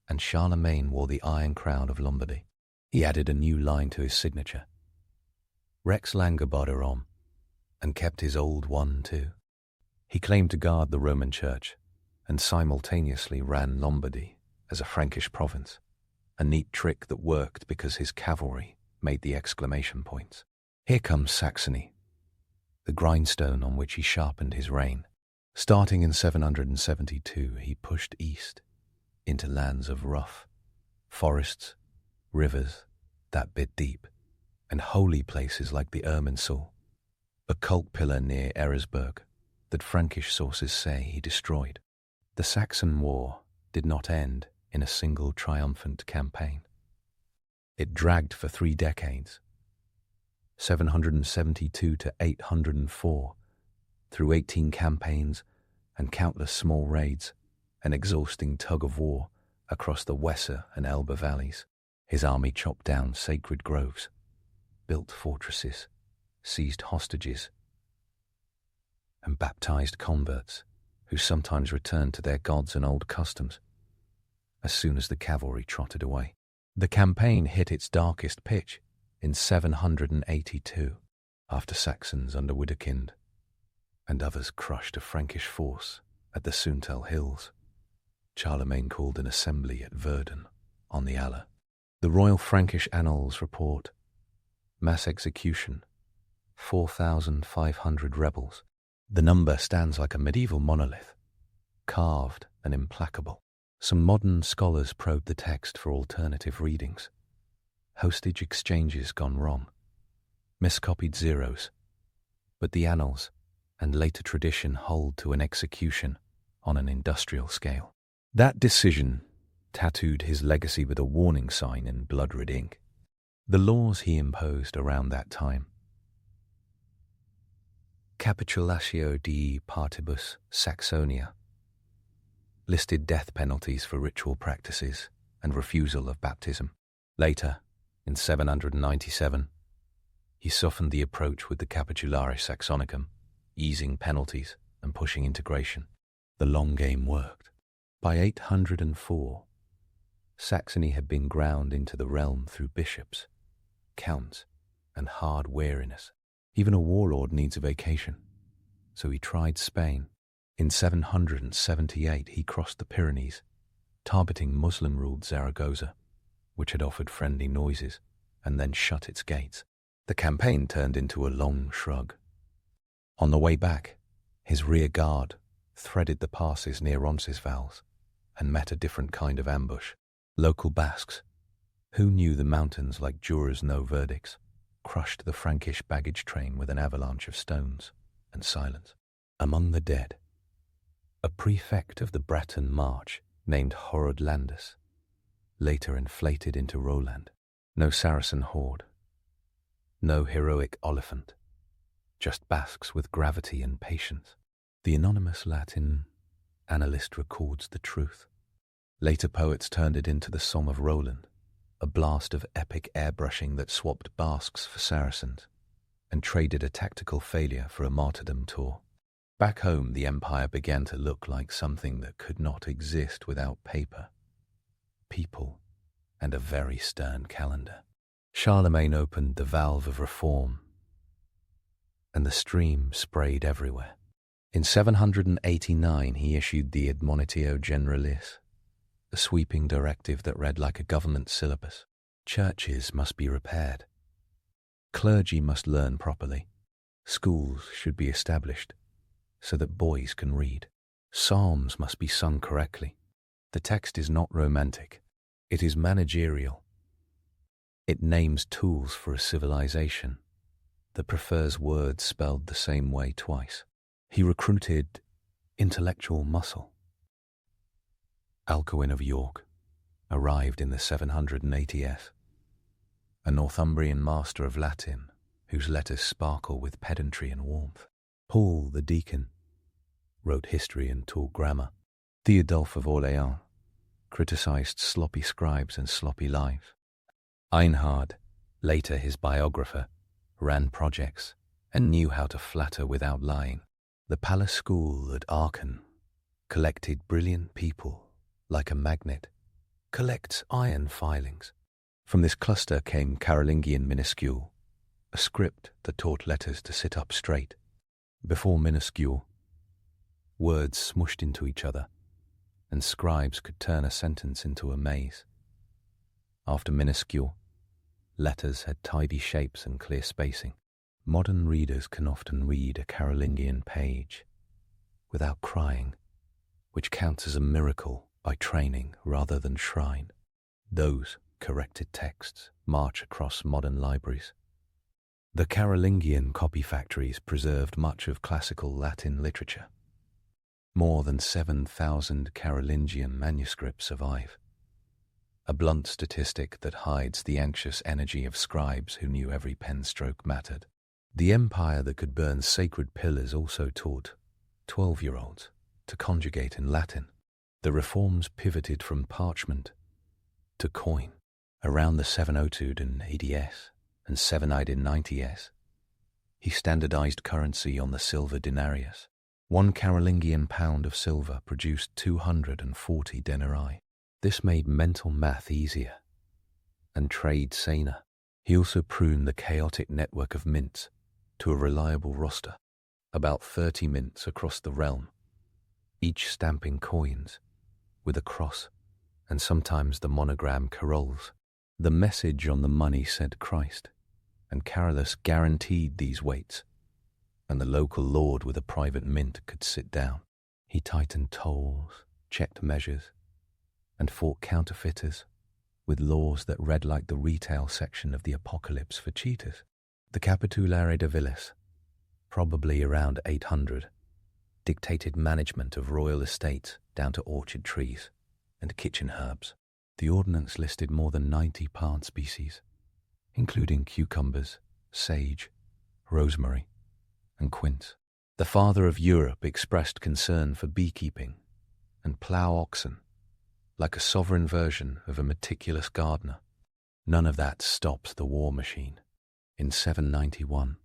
S1: and Charlemagne wore the Iron Crown of Lombardy. He added a new line to his signature, Rex Langobardorum, and kept his old one too. He claimed to guard the Roman Church and simultaneously ran Lombardy as a Frankish province, a neat trick that worked because his cavalry made the exclamation points. Here comes Saxony, the grindstone on which he sharpened his reign. Starting in 772, he pushed east into lands of rough, forests, rivers that bit deep, and holy places like the Irminsul, a cult pillar near Eresburg that Frankish sources say he destroyed. The Saxon War did not end in a single triumphant campaign. It dragged for 3 decades, 772 to 804, through 18 campaigns and countless small raids, an exhausting tug of war across the Weser and Elbe valleys. His army chopped down sacred groves, built fortresses, seized hostages, and baptized converts who sometimes returned to their gods and old customs as soon as the cavalry trotted away. The campaign hit its darkest pitch in 782, after Saxons under Widukind and others crushed a Frankish force at the Suntel Hills. Charlemagne called an assembly at Verden on the Aller. The Royal Frankish Annals report mass execution, 4,500 rebels. The number stands like a medieval monolith, carved and implacable. Some modern scholars probe the text for alternative readings. Hostage exchanges gone wrong, miscopied zeros, but the annals and later tradition hold to an execution on an industrial scale. That decision tattooed his legacy with a warning sign in blood-red ink. The laws he imposed around that time, Capitulatio de Partibus Saxonia, listed death penalties for ritual practices and refusal of baptism. Later, in 797, he softened the approach with the Capitularis Saxonicum, easing penalties and pushing integration. The long game worked. By 804, Saxony had been ground into the realm through bishops, counts, and hard weariness. Even a warlord needs a vacation, so he tried Spain. In 778, he crossed the Pyrenees, targeting Muslim-ruled Zaragoza, which had offered friendly noises and then shut its gates. The campaign turned into a long shrug. On the way back, his rear guard threaded the passes near Roncesvalles and met a different kind of ambush. Local Basques, who knew the mountains like jurors know verdicts, crushed the Frankish baggage train with an avalanche of stones and silence. Among the dead, a prefect of the Breton March named Horodlandus, later inflated into Roland. No Saracen horde, no heroic Oliphant, just Basques with gravity and patience. The anonymous Latin annalist records the truth. Later poets turned it into the Song of Roland, a blast of epic airbrushing that swapped Basques for Saracens and traded a tactical failure for a martyrdom tour. Back home, the empire began to look like something that could not exist without paper, people, and a very stern calendar. Charlemagne opened the valve of reform, and the stream sprayed everywhere. In 789, he issued the Admonitio Generalis, a sweeping directive that read like a government syllabus. Churches must be repaired. Clergy must learn properly. Schools should be established so that boys can read. Psalms must be sung correctly. The text is not romantic. It is managerial. It names tools for a civilization that prefers words spelled the same way twice. He recruited intellectual muscle. Alcuin of York arrived in the 780s, a Northumbrian master of Latin whose letters sparkle with pedantry and warmth. Paul the deacon wrote history and taught grammar. Theodulf of Orléans criticized sloppy scribes and sloppy lives. Einhard, later his biographer, ran projects and knew how to flatter without lying. The palace school at Aachen collected brilliant people like a magnet collects iron filings. From this cluster came Carolingian minuscule, a script that taught letters to sit up straight. Before minuscule, words smushed into each other, and scribes could turn a sentence into a maze. After minuscule, letters had tidy shapes and clear spacing. Modern readers can often read a Carolingian page without crying, which counts as a miracle by training rather than shrine. Those corrected texts march across modern libraries. The Carolingian copy factories preserved much of classical Latin literature. More than 7,000 Carolingian manuscripts survive, a blunt statistic that hides the anxious energy of scribes who knew every pen stroke mattered. The empire that could burn sacred pillars also taught 12-year-olds to conjugate in Latin. The reforms pivoted from parchment to coin. Around the 702 in ADS and 7 in 90s, he standardized currency on the silver denarius. 1 Carolingian pound of silver produced 240 denarii. This made mental math easier and trade saner. He also pruned the chaotic network of mints to a reliable roster, about 30 mints across the realm, each stamping coins with a cross and sometimes the monogram Carolus. The message on the money said Christ, and Carolus guaranteed these weights, and the local lord with a private mint could sit down. He tightened tolls, checked measures, and fought counterfeiters with laws that read like the retail section of the apocalypse for cheaters. The Capitulare de Villis, probably around 800, dictated management of royal estates down to orchard trees and kitchen herbs. The ordinance listed more than 90 plant species, including cucumbers, sage, rosemary, and quince. The father of Europe expressed concern for beekeeping and plough oxen, like a sovereign version of a meticulous gardener. None of that stops the war machine. In 791,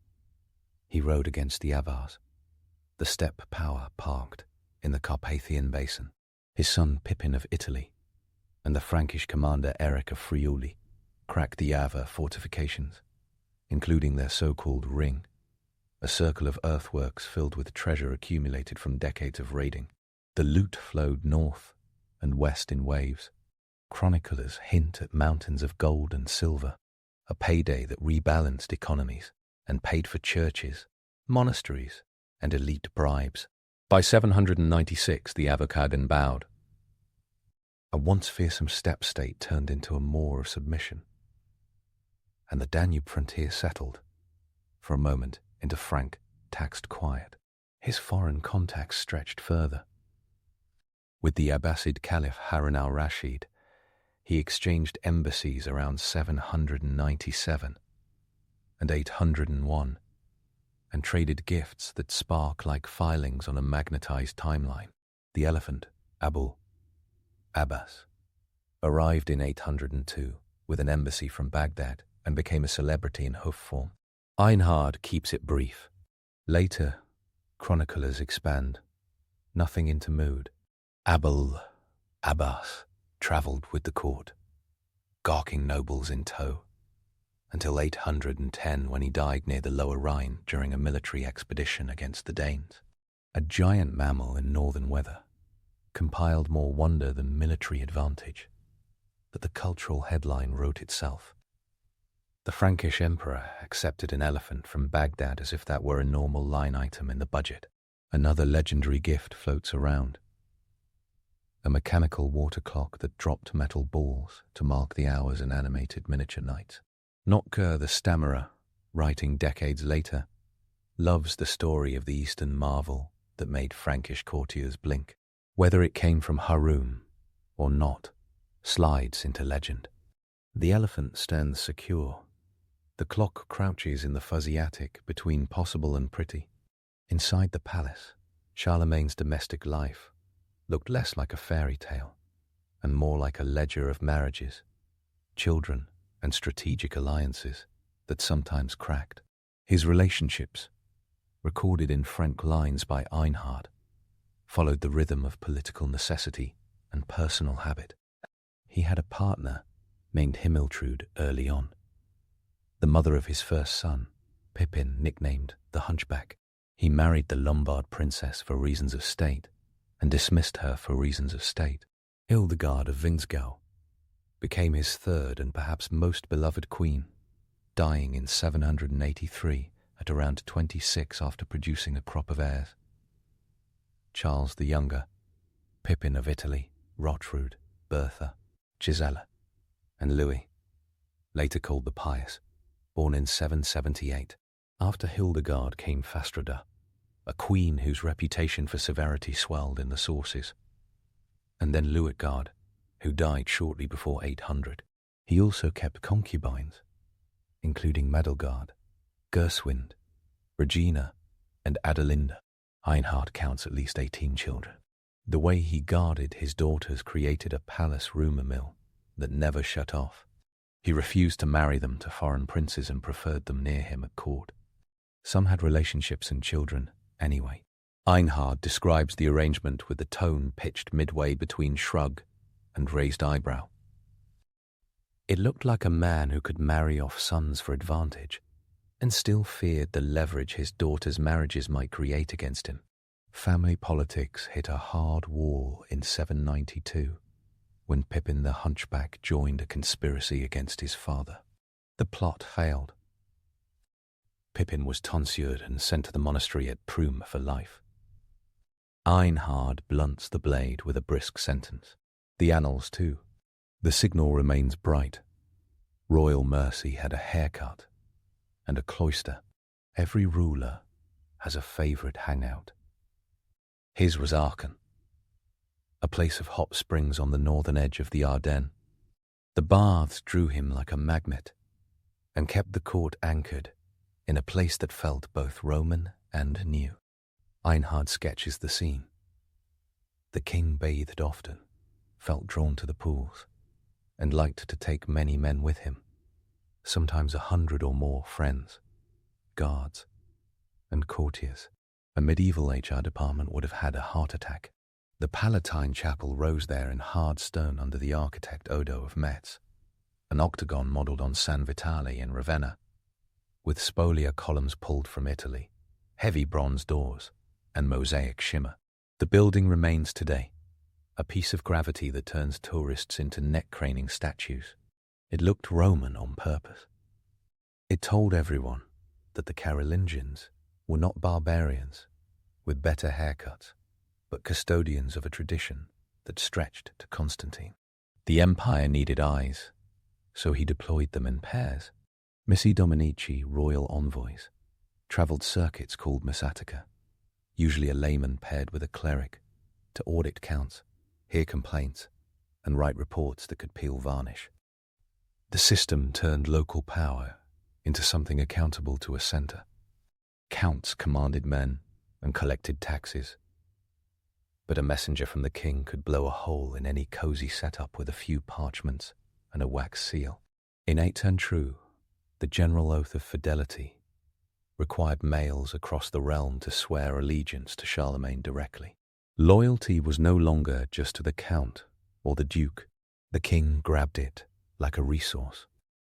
S1: he rode against the Avars, the steppe power parked in the Carpathian Basin. His son Pippin of Italy and the Frankish commander Eric of Friuli cracked the Avar fortifications, including their so-called ring, a circle of earthworks filled with treasure accumulated from decades of raiding. The loot flowed north and west in waves. Chroniclers hint at mountains of gold and silver, a payday that rebalanced economies and paid for churches, monasteries, and elite bribes. By 796, the Avocagan bowed. A once fearsome steppe state turned into a moor of submission, and the Danube frontier settled, for a moment, into frank, taxed quiet. His foreign contacts stretched further. With the Abbasid Caliph Harun al-Rashid, he exchanged embassies around 797 and 801, and traded gifts that spark like filings on a magnetized timeline. The elephant, Abu Abbas, arrived in 802 with an embassy from Baghdad and became a celebrity in hoof form. Einhard keeps it brief. Later, chroniclers expand, nothing into mood. Abul Abbas travelled with the court, gawking nobles in tow, until 810 when he died near the Lower Rhine during a military expedition against the Danes. A giant mammal in northern weather, compiled more wonder than military advantage, but the cultural headline wrote itself. The Frankish emperor accepted an elephant from Baghdad as if that were a normal line item in the budget. Another legendary gift floats around. A mechanical water clock that dropped metal balls to mark the hours in animated miniature nights. Notker the Stammerer, writing decades later, loves the story of the Eastern marvel that made Frankish courtiers blink. Whether it came from Harun or not, slides into legend. The elephant stands secure. The clock crouches in the fuzzy attic between possible and pretty. Inside the palace, Charlemagne's domestic life looked less like a fairy tale and more like a ledger of marriages, children, and strategic alliances that sometimes cracked. His relationships, recorded in frank lines by Einhard, followed the rhythm of political necessity and personal habit. He had a partner named Himiltrude early on, the mother of his first son, Pippin, nicknamed the Hunchback. He married the Lombard princess for reasons of state and dismissed her for reasons of state. Hildegard of Wingsgau became his third and perhaps most beloved queen, dying in 783 at around 26 after producing a crop of heirs. Charles the Younger, Pippin of Italy, Rotrud, Bertha, Gisela, and Louis, later called the Pious, born in 778. After Hildegard came Fastrada, a queen whose reputation for severity swelled in the sources, and then Luitgard, who died shortly before 800. He also kept concubines, including Madelgard, Gerswind, Regina, and Adelinda. Einhard counts at least 18 children. The way he guarded his daughters created a palace rumour mill that never shut off. He refused to marry them to foreign princes and preferred them near him at court. Some had relationships and children anyway. Einhard describes the arrangement with the tone pitched midway between shrug and raised eyebrow. It looked like a man who could marry off sons for advantage and still feared the leverage his daughters' marriages might create against him. Family politics hit a hard wall in 792 when Pippin the Hunchback joined a conspiracy against his father. The plot failed. Pippin was tonsured and sent to the monastery at Prüm for life. Einhard blunts the blade with a brisk sentence. The annals too. The signal remains bright. Royal mercy had a haircut and a cloister. Every ruler has a favourite hangout. His was Aachen, a place of hot springs on the northern edge of the Ardennes. The baths drew him like a magnet and kept the court anchored in a place that felt both Roman and new. Einhard sketches the scene. The king bathed often, felt drawn to the pools, and liked to take many men with him, sometimes 100 or more friends, guards, and courtiers. A medieval HR department would have had a heart attack. The Palatine Chapel rose there in hard stone under the architect Odo of Metz, an octagon modelled on San Vitale in Ravenna, with spolia columns pulled from Italy, heavy bronze doors, and mosaic shimmer. The building remains today, a piece of gravity that turns tourists into neck-craning statues. It looked Roman on purpose, It told everyone that the Carolingians were not barbarians with better haircuts, but custodians of a tradition that stretched to Constantine. The empire needed eyes, so he deployed them in pairs. Missi Dominici, royal envoys, travelled circuits called missatica, usually a layman paired with a cleric, to audit counts, hear complaints, and write reports that could peel varnish. The system turned local power into something accountable to a centre. Counts commanded men and collected taxes, but a messenger from the king could blow a hole in any cosy setup with a few parchments and a wax seal. Innate turned true, the general oath of fidelity required males across the realm to swear allegiance to Charlemagne directly. Loyalty was no longer just to the count or the duke. The king grabbed it like a resource.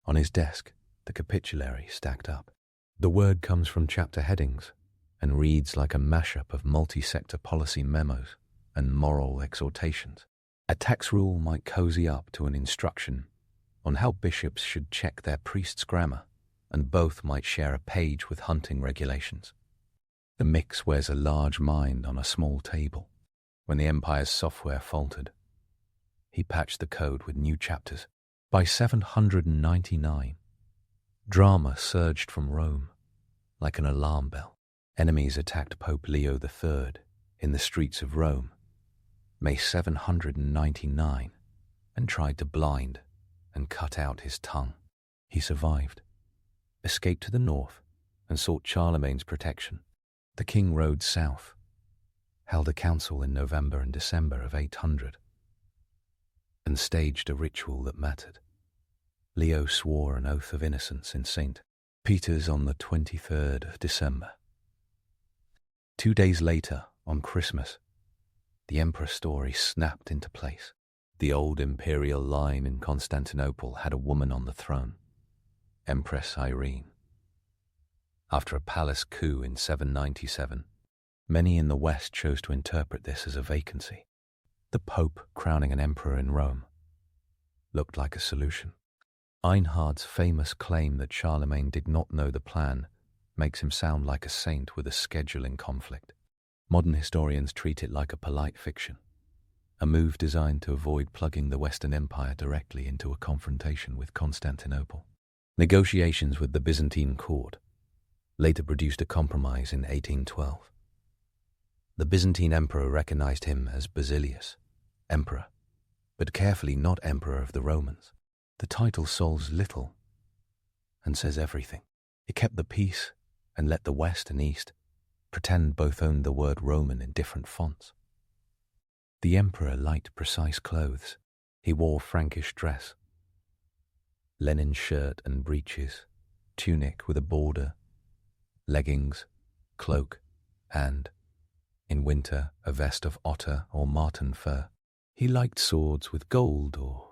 S1: On his desk, the capitulary stacked up. The word comes from chapter headings and reads like a mashup of multi-sector policy memos and moral exhortations. A tax rule might cozy up to an instruction on how bishops should check their priest's grammar, and both might share a page with hunting regulations. The mix wears a large mind on a small table. When the empire's software faltered, he patched the code with new chapters. By 799, drama surged from Rome like an alarm bell. Enemies attacked Pope Leo III in the streets of Rome, May 799, and tried to blind and cut out his tongue. He survived, escaped to the north, and sought Charlemagne's protection. The king rode south, held a council in November and December of 800, and staged a ritual that mattered. Leo swore an oath of innocence in St. Peter's on the 23rd of December. 2 days later, on Christmas, the emperor's story snapped into place. The old imperial line in Constantinople had a woman on the throne, Empress Irene. After a palace coup in 797, many in the West chose to interpret this as a vacancy. The Pope crowning an emperor in Rome looked like a solution. Einhard's famous claim that Charlemagne did not know the plan makes him sound like a saint with a scheduling conflict. Modern historians treat it like a polite fiction, a move designed to avoid plugging the Western Empire directly into a confrontation with Constantinople. Negotiations with the Byzantine court later produced a compromise in 1812. The Byzantine emperor recognized him as Basilius, emperor, but carefully not emperor of the Romans. The title solves little and says everything. It kept the peace and let the West and East pretend both owned the word Roman in different fonts. The emperor liked precise clothes. He wore Frankish dress, linen shirt and breeches, tunic with a border, leggings, cloak, and, in winter, a vest of otter or marten fur. He liked swords with gold or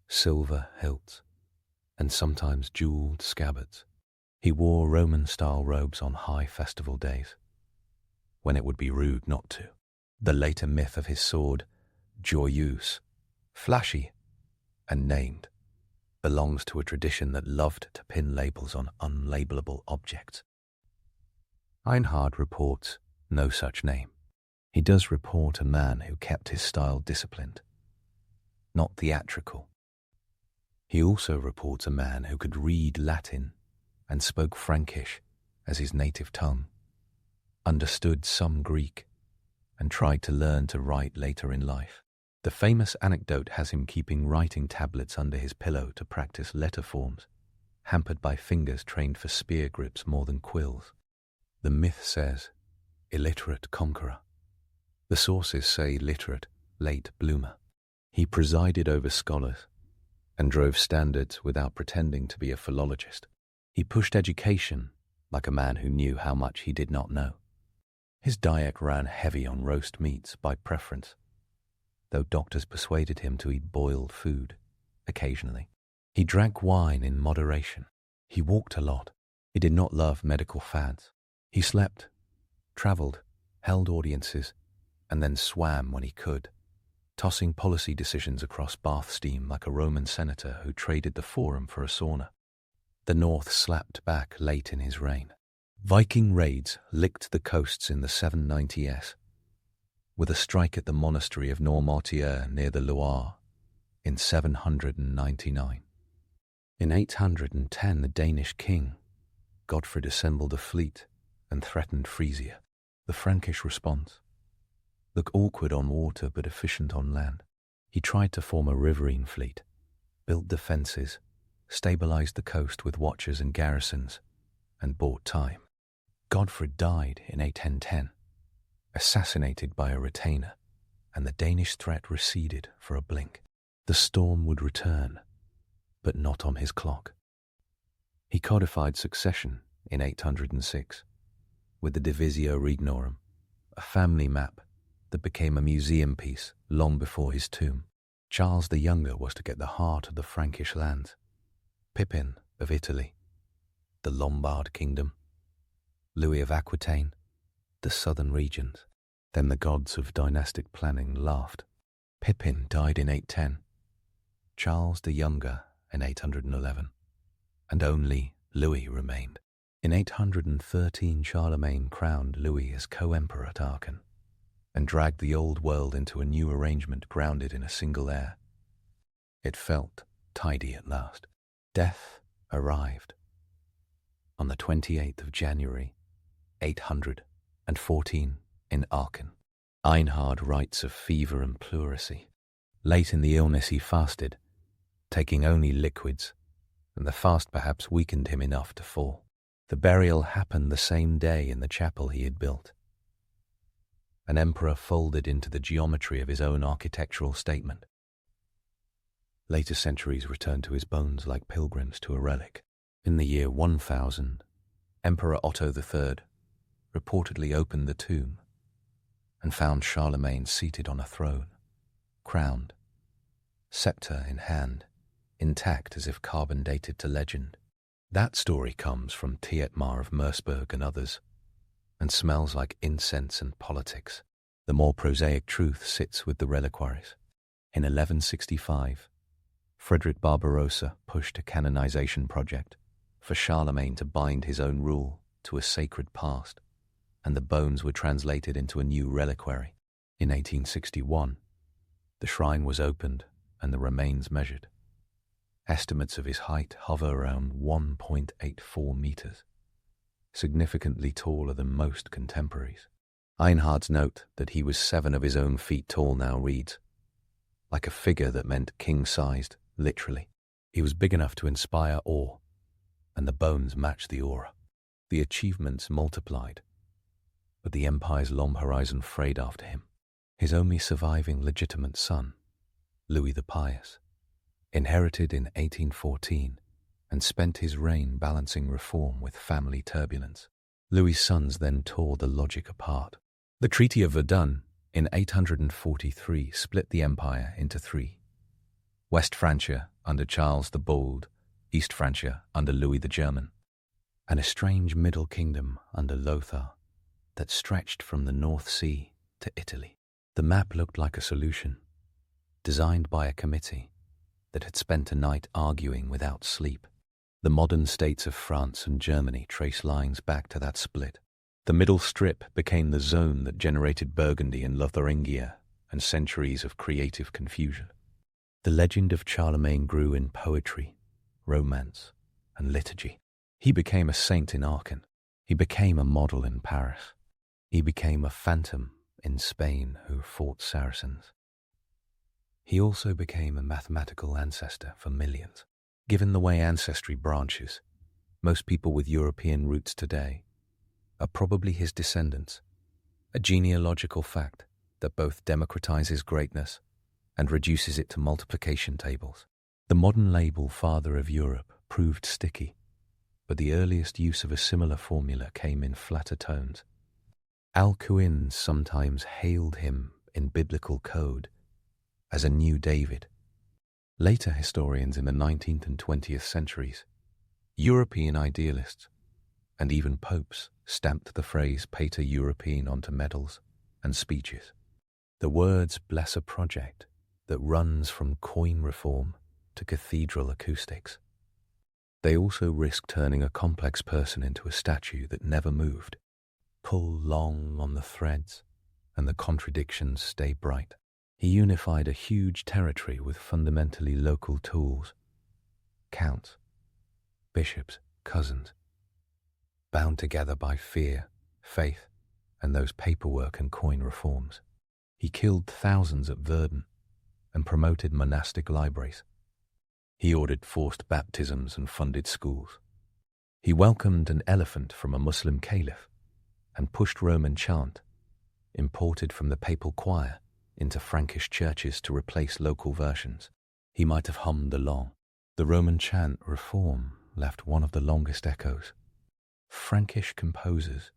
S1: silver hilts, and sometimes jeweled scabbards. He wore Roman-style robes on high festival days, when it would be rude not to. The later myth of his sword, joyeuse, flashy, and named, belongs to a tradition that loved to pin labels on unlabelable objects. Einhard reports no such name. He does report a man who kept his style disciplined, not theatrical. He also reports a man who could read Latin and spoke Frankish as his native tongue, understood some Greek, and tried to learn to write later in life. The famous anecdote has him keeping writing tablets under his pillow to practice letter forms, hampered by fingers trained for spear grips more than quills. The myth says, illiterate conqueror. The sources say literate, late bloomer. He presided over scholars and drove standards without pretending to be a philologist. He pushed education like a man who knew how much he did not know. His diet ran heavy on roast meats by preference, though doctors persuaded him to eat boiled food occasionally. He drank wine in moderation. He walked a lot. He did not love medical fads. He slept, travelled, held audiences, and then swam when he could, tossing policy decisions across bath steam like a Roman senator who traded the forum for a sauna. The north slapped back late in his reign. Viking raids licked the coasts in the 790s, with a strike at the monastery of Noirmoutier near the Loire in 799. In 810, the Danish king, Godfrey, assembled a fleet and threatened Frisia. The Frankish response: look awkward on water but efficient on land. He tried to form a riverine fleet, built defences, stabilized the coast with watchers and garrisons, and bought time. Godfrey died in 810, assassinated by a retainer, and the Danish threat receded for a blink. The storm would return, but not on his clock. He codified succession in 806 with the Divisio Regnorum, a family map that became a museum piece long before his tomb. Charles the Younger was to get the heart of the Frankish lands, Pippin of Italy, the Lombard kingdom, Louis of Aquitaine, the southern regions. Then the gods of dynastic planning laughed. Pippin died in 810, Charles the Younger in 811, and only Louis remained. In 813, Charlemagne crowned Louis as co-emperor at Aachen and dragged the old world into a new arrangement grounded in a single heir. It felt tidy at last. Death arrived on the 28th of January, 814, in Aachen. Einhard writes of fever and pleurisy. Late in the illness he fasted, taking only liquids, and the fast perhaps weakened him enough to fall. The burial happened the same day in the chapel he had built. An emperor folded into the geometry of his own architectural statement. Later centuries returned to his bones like pilgrims to a relic. In the year 1000, Emperor Otto III reportedly opened the tomb and found Charlemagne seated on a throne, crowned, scepter in hand, intact as if carbon-dated to legend. That story comes from Tietmar of Merseburg and others, and smells like incense and politics. The more prosaic truth sits with the reliquaries. In 1165, Frederick Barbarossa pushed a canonization project for Charlemagne to bind his own rule to a sacred past, and the bones were translated into a new reliquary. In 1861, the shrine was opened and the remains measured. Estimates of his height hover around 1.84 meters, significantly taller than most contemporaries. Einhard's note that he was 7 of his own feet tall now reads, like a figure that meant king-sized, literally. He was big enough to inspire awe, and the bones matched the aura. The achievements multiplied, but the empire's long horizon frayed after him. His only surviving legitimate son, Louis the Pious, inherited in 1814 and spent his reign balancing reform with family turbulence. Louis's sons then tore the logic apart. The Treaty of Verdun in 843 split the empire into 3. West Francia under Charles the Bold, East Francia under Louis the German, and a strange middle kingdom under Lothar that stretched from the North Sea to Italy. The map looked like a solution, designed by a committee that had spent a night arguing without sleep. The modern states of France and Germany trace lines back to that split. The middle strip became the zone that generated Burgundy and Lotharingia and centuries of creative confusion. The legend of Charlemagne grew in poetry, romance, and liturgy. He became a saint in Aachen. He became a model in Paris. He became a phantom in Spain who fought Saracens. He also became a mathematical ancestor for millions. Given the way ancestry branches, most people with European roots today are probably his descendants, a genealogical fact that both democratizes greatness and reduces it to multiplication tables. The modern label Father of Europe proved sticky, but the earliest use of a similar formula came in flatter tones. Alcuins sometimes hailed him in biblical code as a new David. Later historians in the 19th and 20th centuries, European idealists, and even popes stamped the phrase Pater European onto medals and speeches. The words bless a project that runs from coin reform to cathedral acoustics. They also risk turning a complex person into a statue that never moved. Pull long on the threads, and the contradictions stay bright. He unified a huge territory with fundamentally local tools. Counts, bishops, cousins, bound together by fear, faith, and those paperwork and coin reforms. He killed thousands at Verdun and promoted monastic libraries. He ordered forced baptisms and funded schools. He welcomed an elephant from a Muslim caliph and pushed Roman chant, imported from the papal choir, into Frankish churches to replace local versions. He might have hummed along. The Roman chant reform left one of the longest echoes. Frankish composers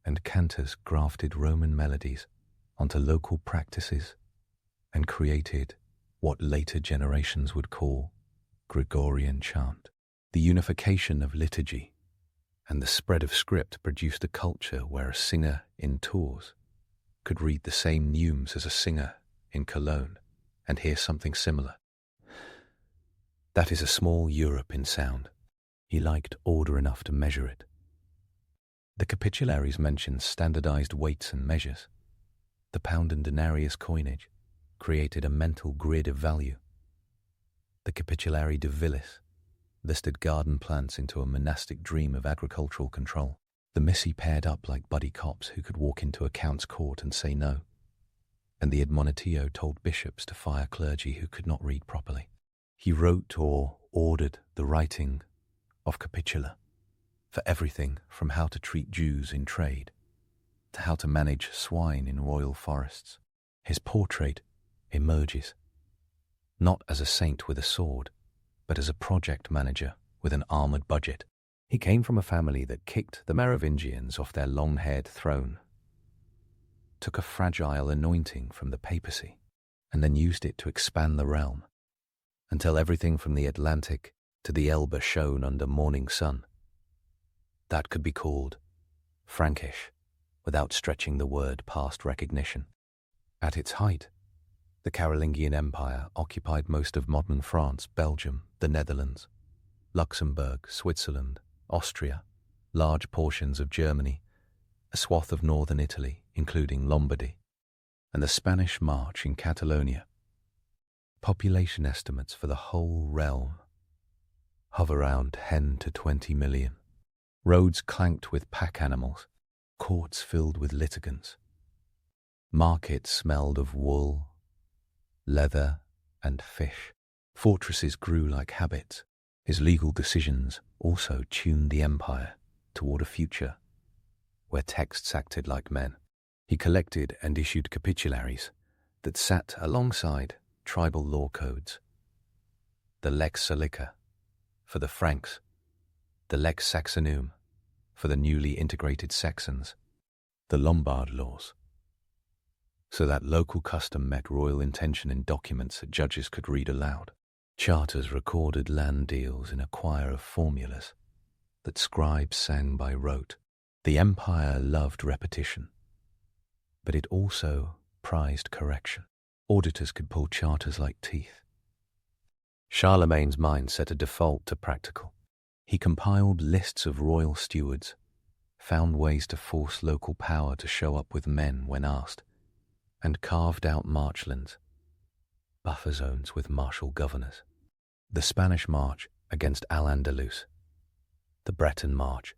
S1: and cantors grafted Roman melodies onto local practices and created what later generations would call Gregorian chant. The unification of liturgy and the spread of script produced a culture where a singer in Tours could read the same neumes as a singer in Cologne and hear something similar. That is a small Europe in sound. He liked order enough to measure it. The capitularies mentioned standardized weights and measures. The pound and denarius coinage created a mental grid of value. The Capitulary de Villis listed garden plants into a monastic dream of agricultural control. The Missi paired up like buddy cops who could walk into a count's court and say no. And the Admonitio told bishops to fire clergy who could not read properly. He wrote or ordered the writing of capitula for everything from how to treat Jews in trade to how to manage swine in royal forests. His portrait emerges not as a saint with a sword, but as a project manager with an armored budget. He came from a family that kicked the Merovingians off their long-haired throne, took a fragile anointing from the papacy, and then used it to expand the realm, until everything from the Atlantic to the Elbe shone under morning sun. That could be called Frankish, without stretching the word past recognition. At its height, the Carolingian Empire occupied most of modern France, Belgium, the Netherlands, Luxembourg, Switzerland, Austria, large portions of Germany, a swath of northern Italy, including Lombardy, and the Spanish March in Catalonia. Population estimates for the whole realm hover around 10 to 20 million. Roads clanked with pack animals, courts filled with litigants. Markets smelled of wool, leather, and fish. Fortresses grew like habits. His legal decisions also tuned the empire toward a future where texts acted like men. He collected and issued capitularies that sat alongside tribal law codes. The Lex Salica for the Franks, the Lex Saxonum for the newly integrated Saxons, the Lombard laws, so that local custom met royal intention in documents that judges could read aloud. Charters recorded land deals in a choir of formulas that scribes sang by rote. The empire loved repetition, but it also prized correction. Auditors could pull charters like teeth. Charlemagne's mind set a default to practical. He compiled lists of royal stewards, found ways to force local power to show up with men when asked, and carved out marchlands, buffer zones with martial governors. The Spanish March against Al-Andalus, the Breton March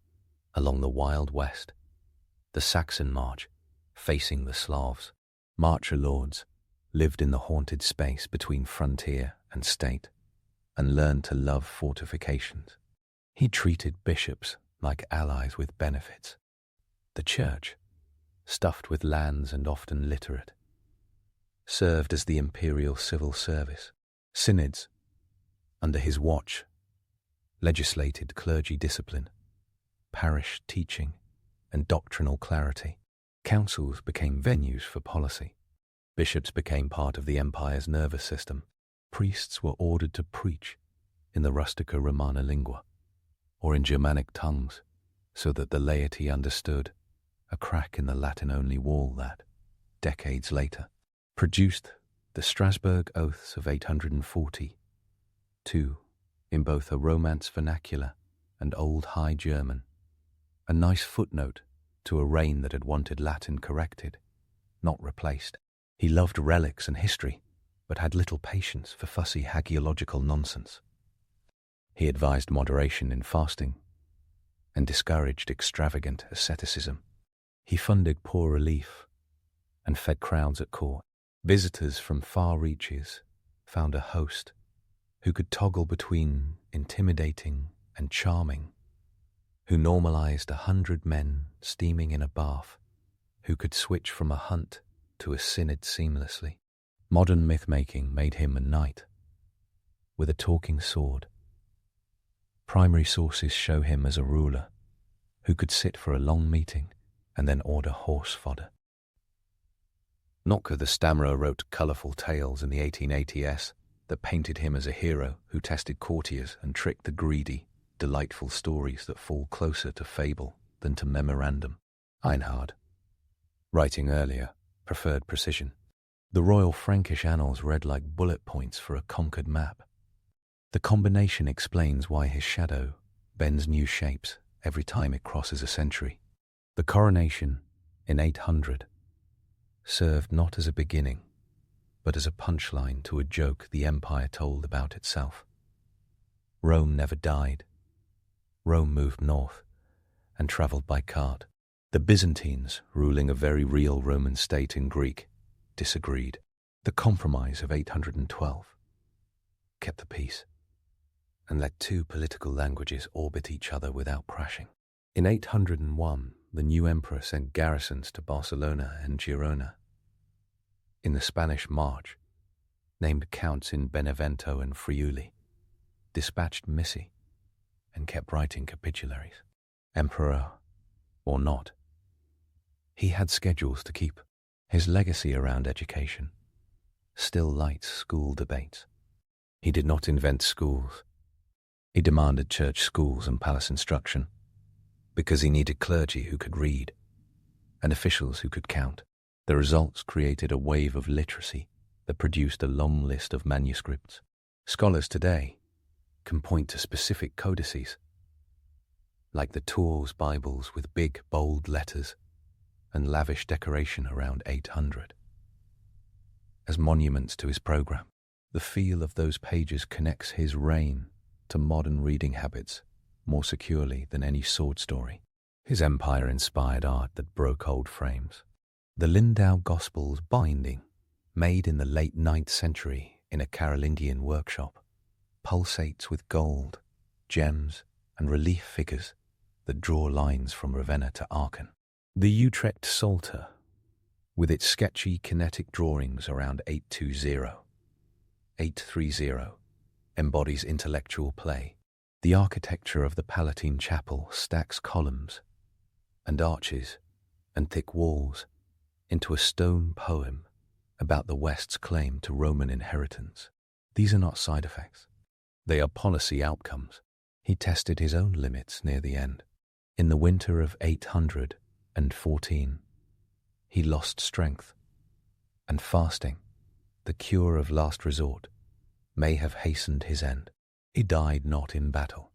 S1: along the Wild West, the Saxon March facing the Slavs. Marcher lords lived in the haunted space between frontier and state and learned to love fortifications. He treated bishops like allies with benefits. The church, stuffed with lands and often literate, served as the imperial civil service. Synods, under his watch, legislated clergy discipline, parish teaching, and doctrinal clarity. Councils became venues for policy. Bishops became part of the empire's nervous system. Priests were ordered to preach in the rustica romana lingua, or in Germanic tongues, so that the laity understood a crack in the Latin-only wall that, decades later, produced the Strasbourg Oaths of 842 in both a Romance vernacular and Old High German, a nice footnote to a reign that had wanted Latin corrected, not replaced. He loved relics and history, but had little patience for fussy hagiological nonsense. He advised moderation in fasting and discouraged extravagant asceticism. He funded poor relief and fed crowds at court. Visitors from far reaches found a host who could toggle between intimidating and charming, who normalized 100 men steaming in a bath, who could switch from a hunt to a synod seamlessly. Modern myth-making made him a knight with a talking sword. Primary sources show him as a ruler who could sit for a long meeting and then order horse fodder. Notker the Stammerer wrote colourful tales in the 1880s that painted him as a hero who tested courtiers and tricked the greedy, delightful stories that fall closer to fable than to memorandum. Einhard, writing earlier, preferred precision. The Royal Frankish annals read like bullet points for a conquered map. The combination explains why his shadow bends new shapes every time it crosses a century. The coronation in 800 served not as a beginning, but as a punchline to a joke the empire told about itself. Rome never died. Rome moved north and travelled by cart. The Byzantines, ruling a very real Roman state in Greek, disagreed. The Compromise of 812 kept the peace and let two political languages orbit each other without crashing. In 801, the new emperor sent garrisons to Barcelona and Girona. In the Spanish March, named counts in Benevento and Friuli, dispatched missi, and kept writing capitularies. Emperor or not, he had schedules to keep. His legacy around education still lights school debates. He did not invent schools. He demanded church schools and palace instruction because he needed clergy who could read and officials who could count. The results created a wave of literacy that produced a long list of manuscripts. Scholars today can point to specific codices, like the Tours Bibles with big, bold letters and lavish decoration around 800, as monuments to his program. The feel of those pages connects his reign to modern reading habits more securely than any sword story. His empire inspired art that broke old frames. The Lindau Gospels binding, made in the late 9th century in a Carolingian workshop, pulsates with gold, gems, and relief figures that draw lines from Ravenna to Aachen. The Utrecht Psalter, with its sketchy kinetic drawings around 830, embodies intellectual play. The architecture of the Palatine Chapel stacks columns and arches and thick walls into a stone poem about the West's claim to Roman inheritance. These are not side effects. They are policy outcomes. He tested his own limits near the end. In the winter of 814, he lost strength, and fasting, the cure of last resort, may have hastened his end. He died not in battle,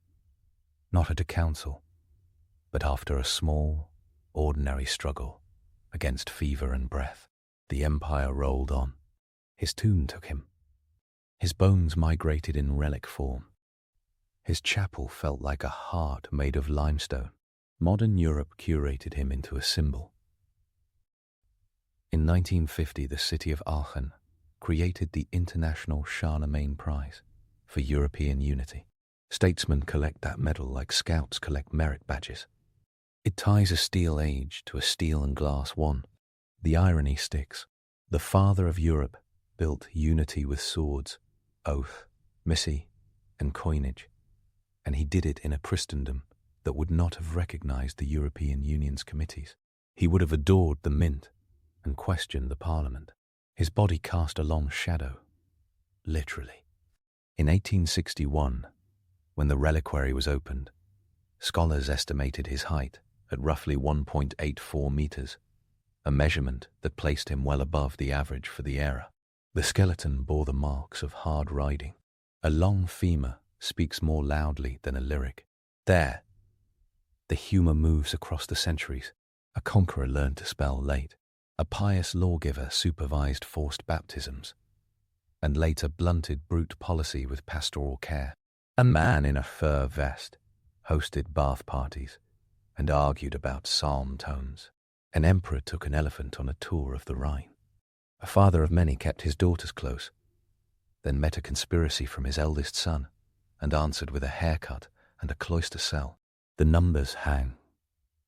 S1: not at a council, but after a small, ordinary struggle against fever and breath. The empire rolled on. His tomb took him. His bones migrated in relic form. His chapel felt like a heart made of limestone. Modern Europe curated him into a symbol. In 1950, the city of Aachen created the International Charlemagne Prize for European Unity. Statesmen collect that medal like scouts collect merit badges. It ties a steel age to a steel and glass one. The irony sticks. The father of Europe built unity with swords, oath, missy, and coinage, and he did it in a Christendom that would not have recognized the European Union's committees. He would have adored the mint and questioned the Parliament. His body cast a long shadow, literally. In 1861, when the reliquary was opened, scholars estimated his height at roughly 1.84 meters, a measurement that placed him well above the average for the era. The skeleton bore the marks of hard riding. A long femur speaks more loudly than a lyric. There, the humor moves across the centuries. A conqueror learned to spell late. A pious lawgiver supervised forced baptisms, and later blunted brute policy with pastoral care. A man in a fur vest hosted bath parties and argued about psalm tones. An emperor took an elephant on a tour of the Rhine. A father of many kept his daughters close, then met a conspiracy from his eldest son and answered with a haircut and a cloister cell. The numbers hang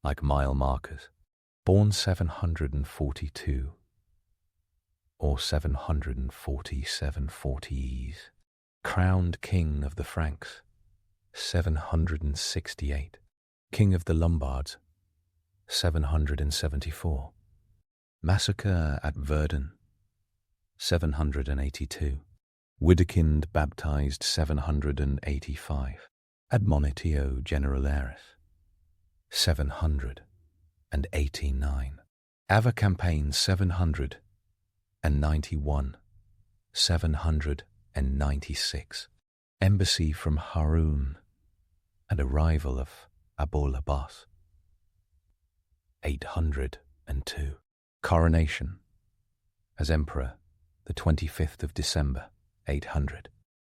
S1: like mile markers. Born 742 or 747 crowned king of the Franks, 768, king of the Lombards, 774, massacre at Verdun, 782, Widukind baptized 785, admonitio generalaris, 789, Ava campaign 791, 796, embassy from Harun, and arrival of Abul Abbas, 802, coronation as emperor the 25th of December, 800,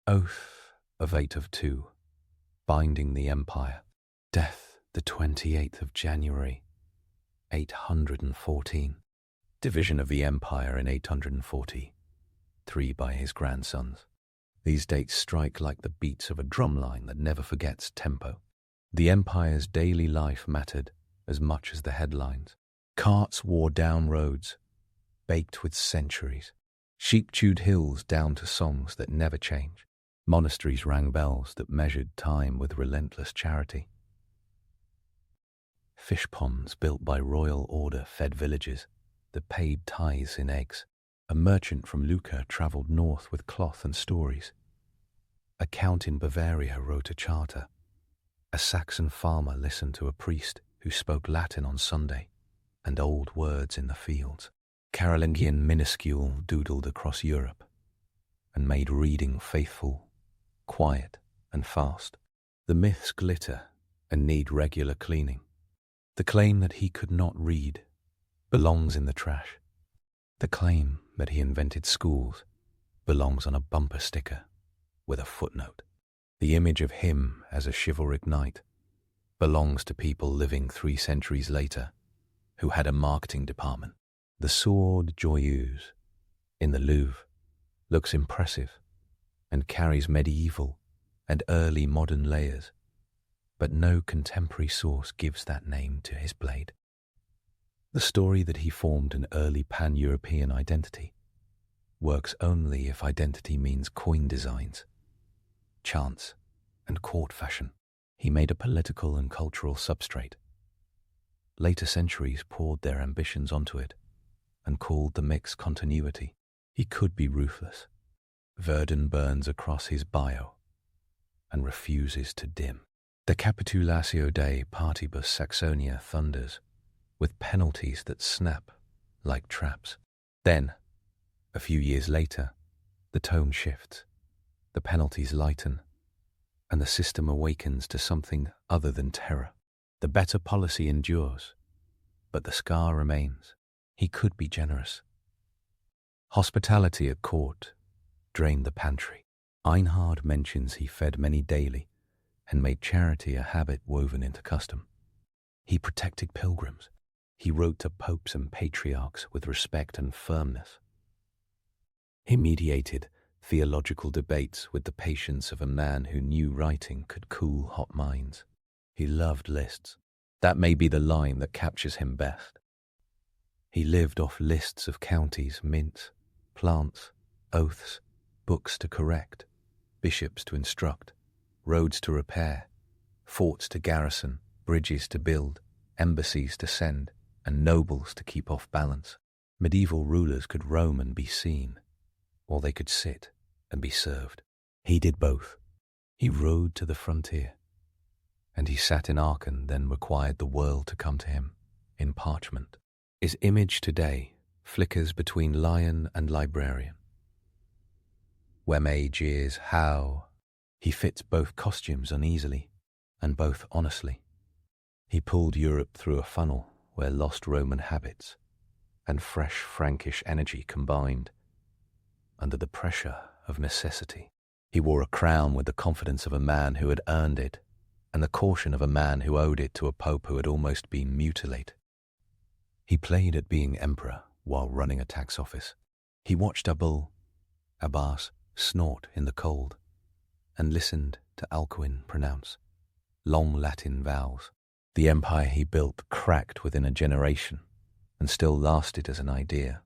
S1: oath of 8 of 2, binding the empire, death the 28th of January, 814, division of the empire in 840, 3 by his grandsons. These dates strike like the beats of a drumline that never forgets tempo. The empire's daily life mattered as much as the headlines. Carts wore down roads, baked with centuries. Sheep chewed hills down to songs that never change. Monasteries rang bells that measured time with relentless charity. Fish ponds built by royal order fed villages that paid tithes in eggs. A merchant from Lucca travelled north with cloth and stories. A count in Bavaria wrote a charter. A Saxon farmer listened to a priest who spoke Latin on Sunday and old words in the fields. Carolingian minuscule doodled across Europe and made reading faithful, quiet, and fast. The myths glitter and need regular cleaning. The claim that he could not read belongs in the trash. The claim that he invented schools belongs on a bumper sticker with a footnote. The image of him as a chivalric knight belongs to people living 3 centuries later who had a marketing department. The sword joyeuse in the Louvre looks impressive and carries medieval and early modern layers, but no contemporary source gives that name to his blade. The story that he formed an early pan-European identity works only if identity means coin designs, chants, and court fashion. He made a political and cultural substrate. Later centuries poured their ambitions onto it and called the mix continuity. He could be ruthless. Verdun burns across his bio and refuses to dim. The Capitulatio Dei Partibus Saxonia thunders with penalties that snap like traps. Then, a few years later, the tone shifts, the penalties lighten, and the system awakens to something other than terror. The better policy endures, but the scar remains. He could be generous. Hospitality at court drained the pantry. Einhard mentions he fed many daily and made charity a habit woven into custom. He protected pilgrims. He wrote to popes and patriarchs with respect and firmness. He mediated theological debates with the patience of a man who knew writing could cool hot minds. He loved lists. That may be the line that captures him best. He lived off lists of counties, mints, plants, oaths, books to correct, bishops to instruct, roads to repair, forts to garrison, bridges to build, embassies to send, and nobles to keep off balance. Medieval rulers could roam and be seen, or they could sit and be served. He did both. He rode to the frontier, and he sat in Aachen, then required the world to come to him in parchment. His image today flickers between lion and librarian. Wemme jeers how He fits both costumes uneasily and both honestly. He pulled Europe through a funnel where lost Roman habits and fresh Frankish energy combined under the pressure of necessity. He wore a crown with the confidence of a man who had earned it and the caution of a man who owed it to a pope who had almost been mutilated. He played at being emperor while running a tax office. He watched Abul Abbas snort in the cold and listened to Alcuin pronounce long Latin vowels. The empire he built cracked within a generation and still lasted as an idea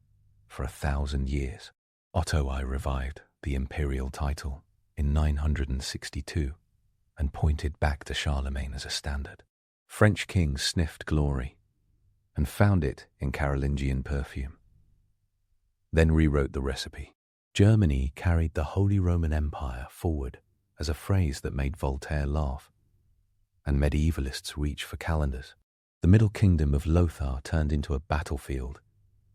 S1: for 1,000 years. Otto I revived the imperial title in 962 and pointed back to Charlemagne as a standard. French kings sniffed glory and found it in Carolingian perfume, then rewrote the recipe. Germany carried the Holy Roman Empire forward as a phrase that made Voltaire laugh, and medievalists reach for calendars. The Middle Kingdom of Lothar turned into a battlefield,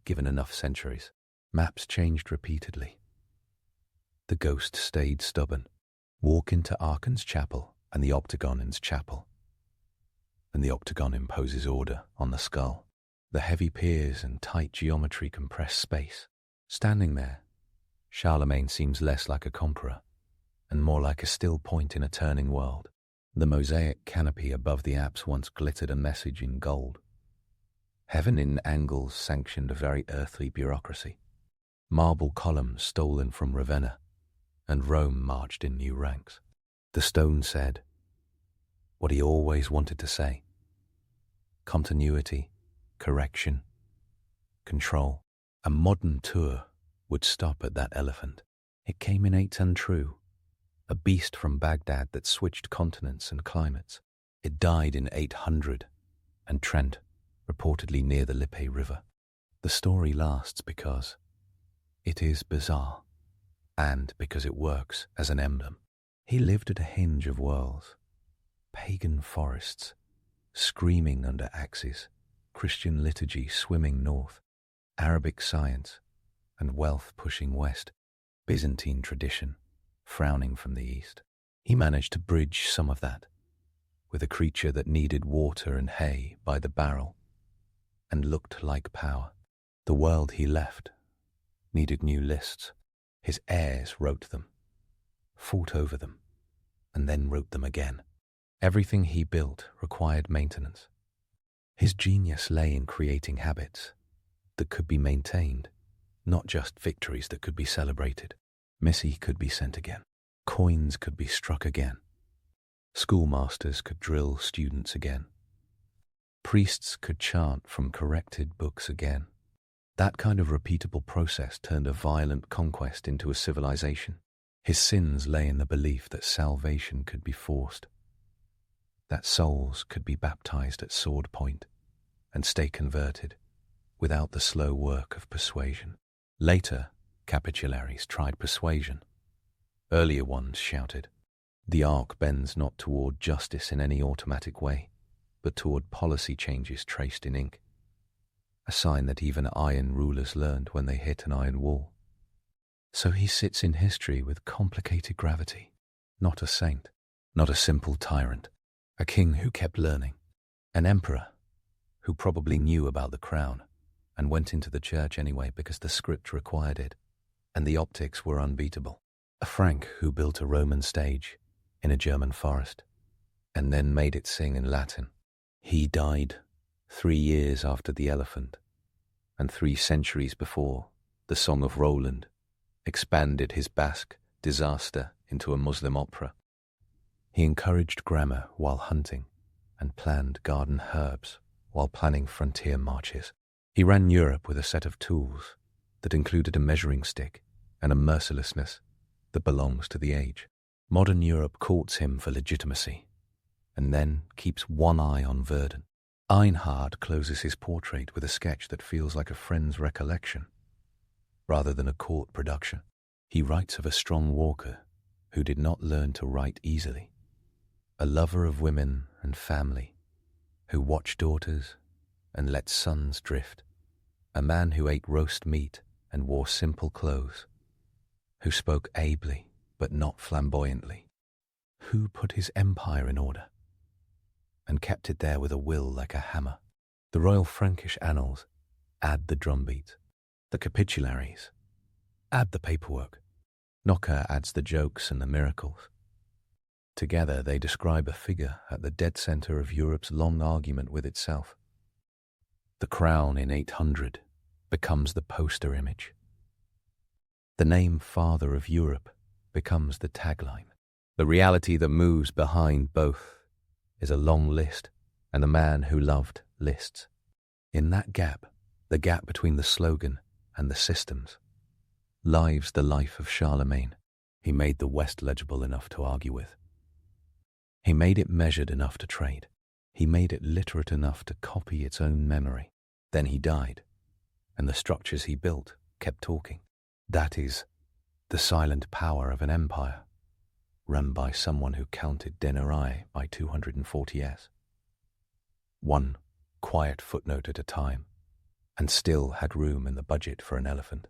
S1: given enough centuries. Maps changed repeatedly. The ghost stayed stubborn. Walk into Aachen's chapel and the octagon's chapel, and the octagon imposes order on the skull. The heavy piers and tight geometry compress space. Standing there, Charlemagne seems less like a conqueror and more like a still point in a turning world. The mosaic canopy above the apse once glittered a message in gold. Heaven in angles sanctioned a very earthly bureaucracy. Marble columns stolen from Ravenna, and Rome marched in new ranks. The stone said what he always wanted to say: continuity, correction, control. A modern tour would stop at that elephant. It came in 8 untrue, a beast from Baghdad that switched continents and climates. It died in 800, and Trent, reportedly near the Lippe River. The story lasts because it is bizarre, and because it works as an emblem. He lived at a hinge of worlds: pagan forests, screaming under axes, Christian liturgy swimming north, Arabic science and wealth pushing west, Byzantine tradition frowning from the east. He managed to bridge some of that with a creature that needed water and hay by the barrel and looked like power. The world he left needed new lists. His heirs wrote them, fought over them, and then wrote them again. Everything he built required maintenance. His genius lay in creating habits that could be maintained, not just victories that could be celebrated. Missy could be sent again. Coins could be struck again. Schoolmasters could drill students again. Priests could chant from corrected books again. That kind of repeatable process turned a violent conquest into a civilization. His sins lay in the belief that salvation could be forced, that souls could be baptized at sword point and stay converted without the slow work of persuasion. Later, capitularies tried persuasion. Earlier ones shouted, "The arc bends not toward justice in any automatic way, but toward policy changes traced in ink," a sign that even iron rulers learned when they hit an iron wall. So he sits in history with complicated gravity, not a saint, not a simple tyrant, a king who kept learning, an emperor who probably knew about the crown and went into the church anyway because the script required it, and the optics were unbeatable. A Frank who built a Roman stage in a German forest and then made it sing in Latin. He died 3 years after the elephant, and 3 centuries before the Song of Roland expanded his Basque disaster into a Muslim opera. He encouraged grammar while hunting and planned garden herbs while planning frontier marches. He ran Europe with a set of tools that included a measuring stick and a mercilessness that belongs to the age. Modern Europe courts him for legitimacy and then keeps one eye on Verdun. Einhard closes his portrait with a sketch that feels like a friend's recollection rather than a court production. He writes of a strong walker who did not learn to write easily, a lover of women and family who watched daughters and let sons drift, a man who ate roast meat and wore simple clothes, who spoke ably but not flamboyantly. Who put his empire in order and kept it there with a will like a hammer? The royal Frankish annals add the drumbeat. The capitularies add the paperwork. Knocker adds the jokes and the miracles. Together they describe a figure at the dead center of Europe's long argument with itself. The crown in 800 becomes the poster image. The name Father of Europe becomes the tagline. The reality that moves behind both is a long list, and the man who loved lists. In that gap, the gap between the slogan and the systems, lies the life of Charlemagne. He made the West legible enough to argue with. He made it measured enough to trade. He made it literate enough to copy its own memory. Then he died, and the structures he built kept talking. That is the silent power of an empire, run by someone who counted denarii by 240s. One quiet footnote at a time, and still had room in the budget for an elephant.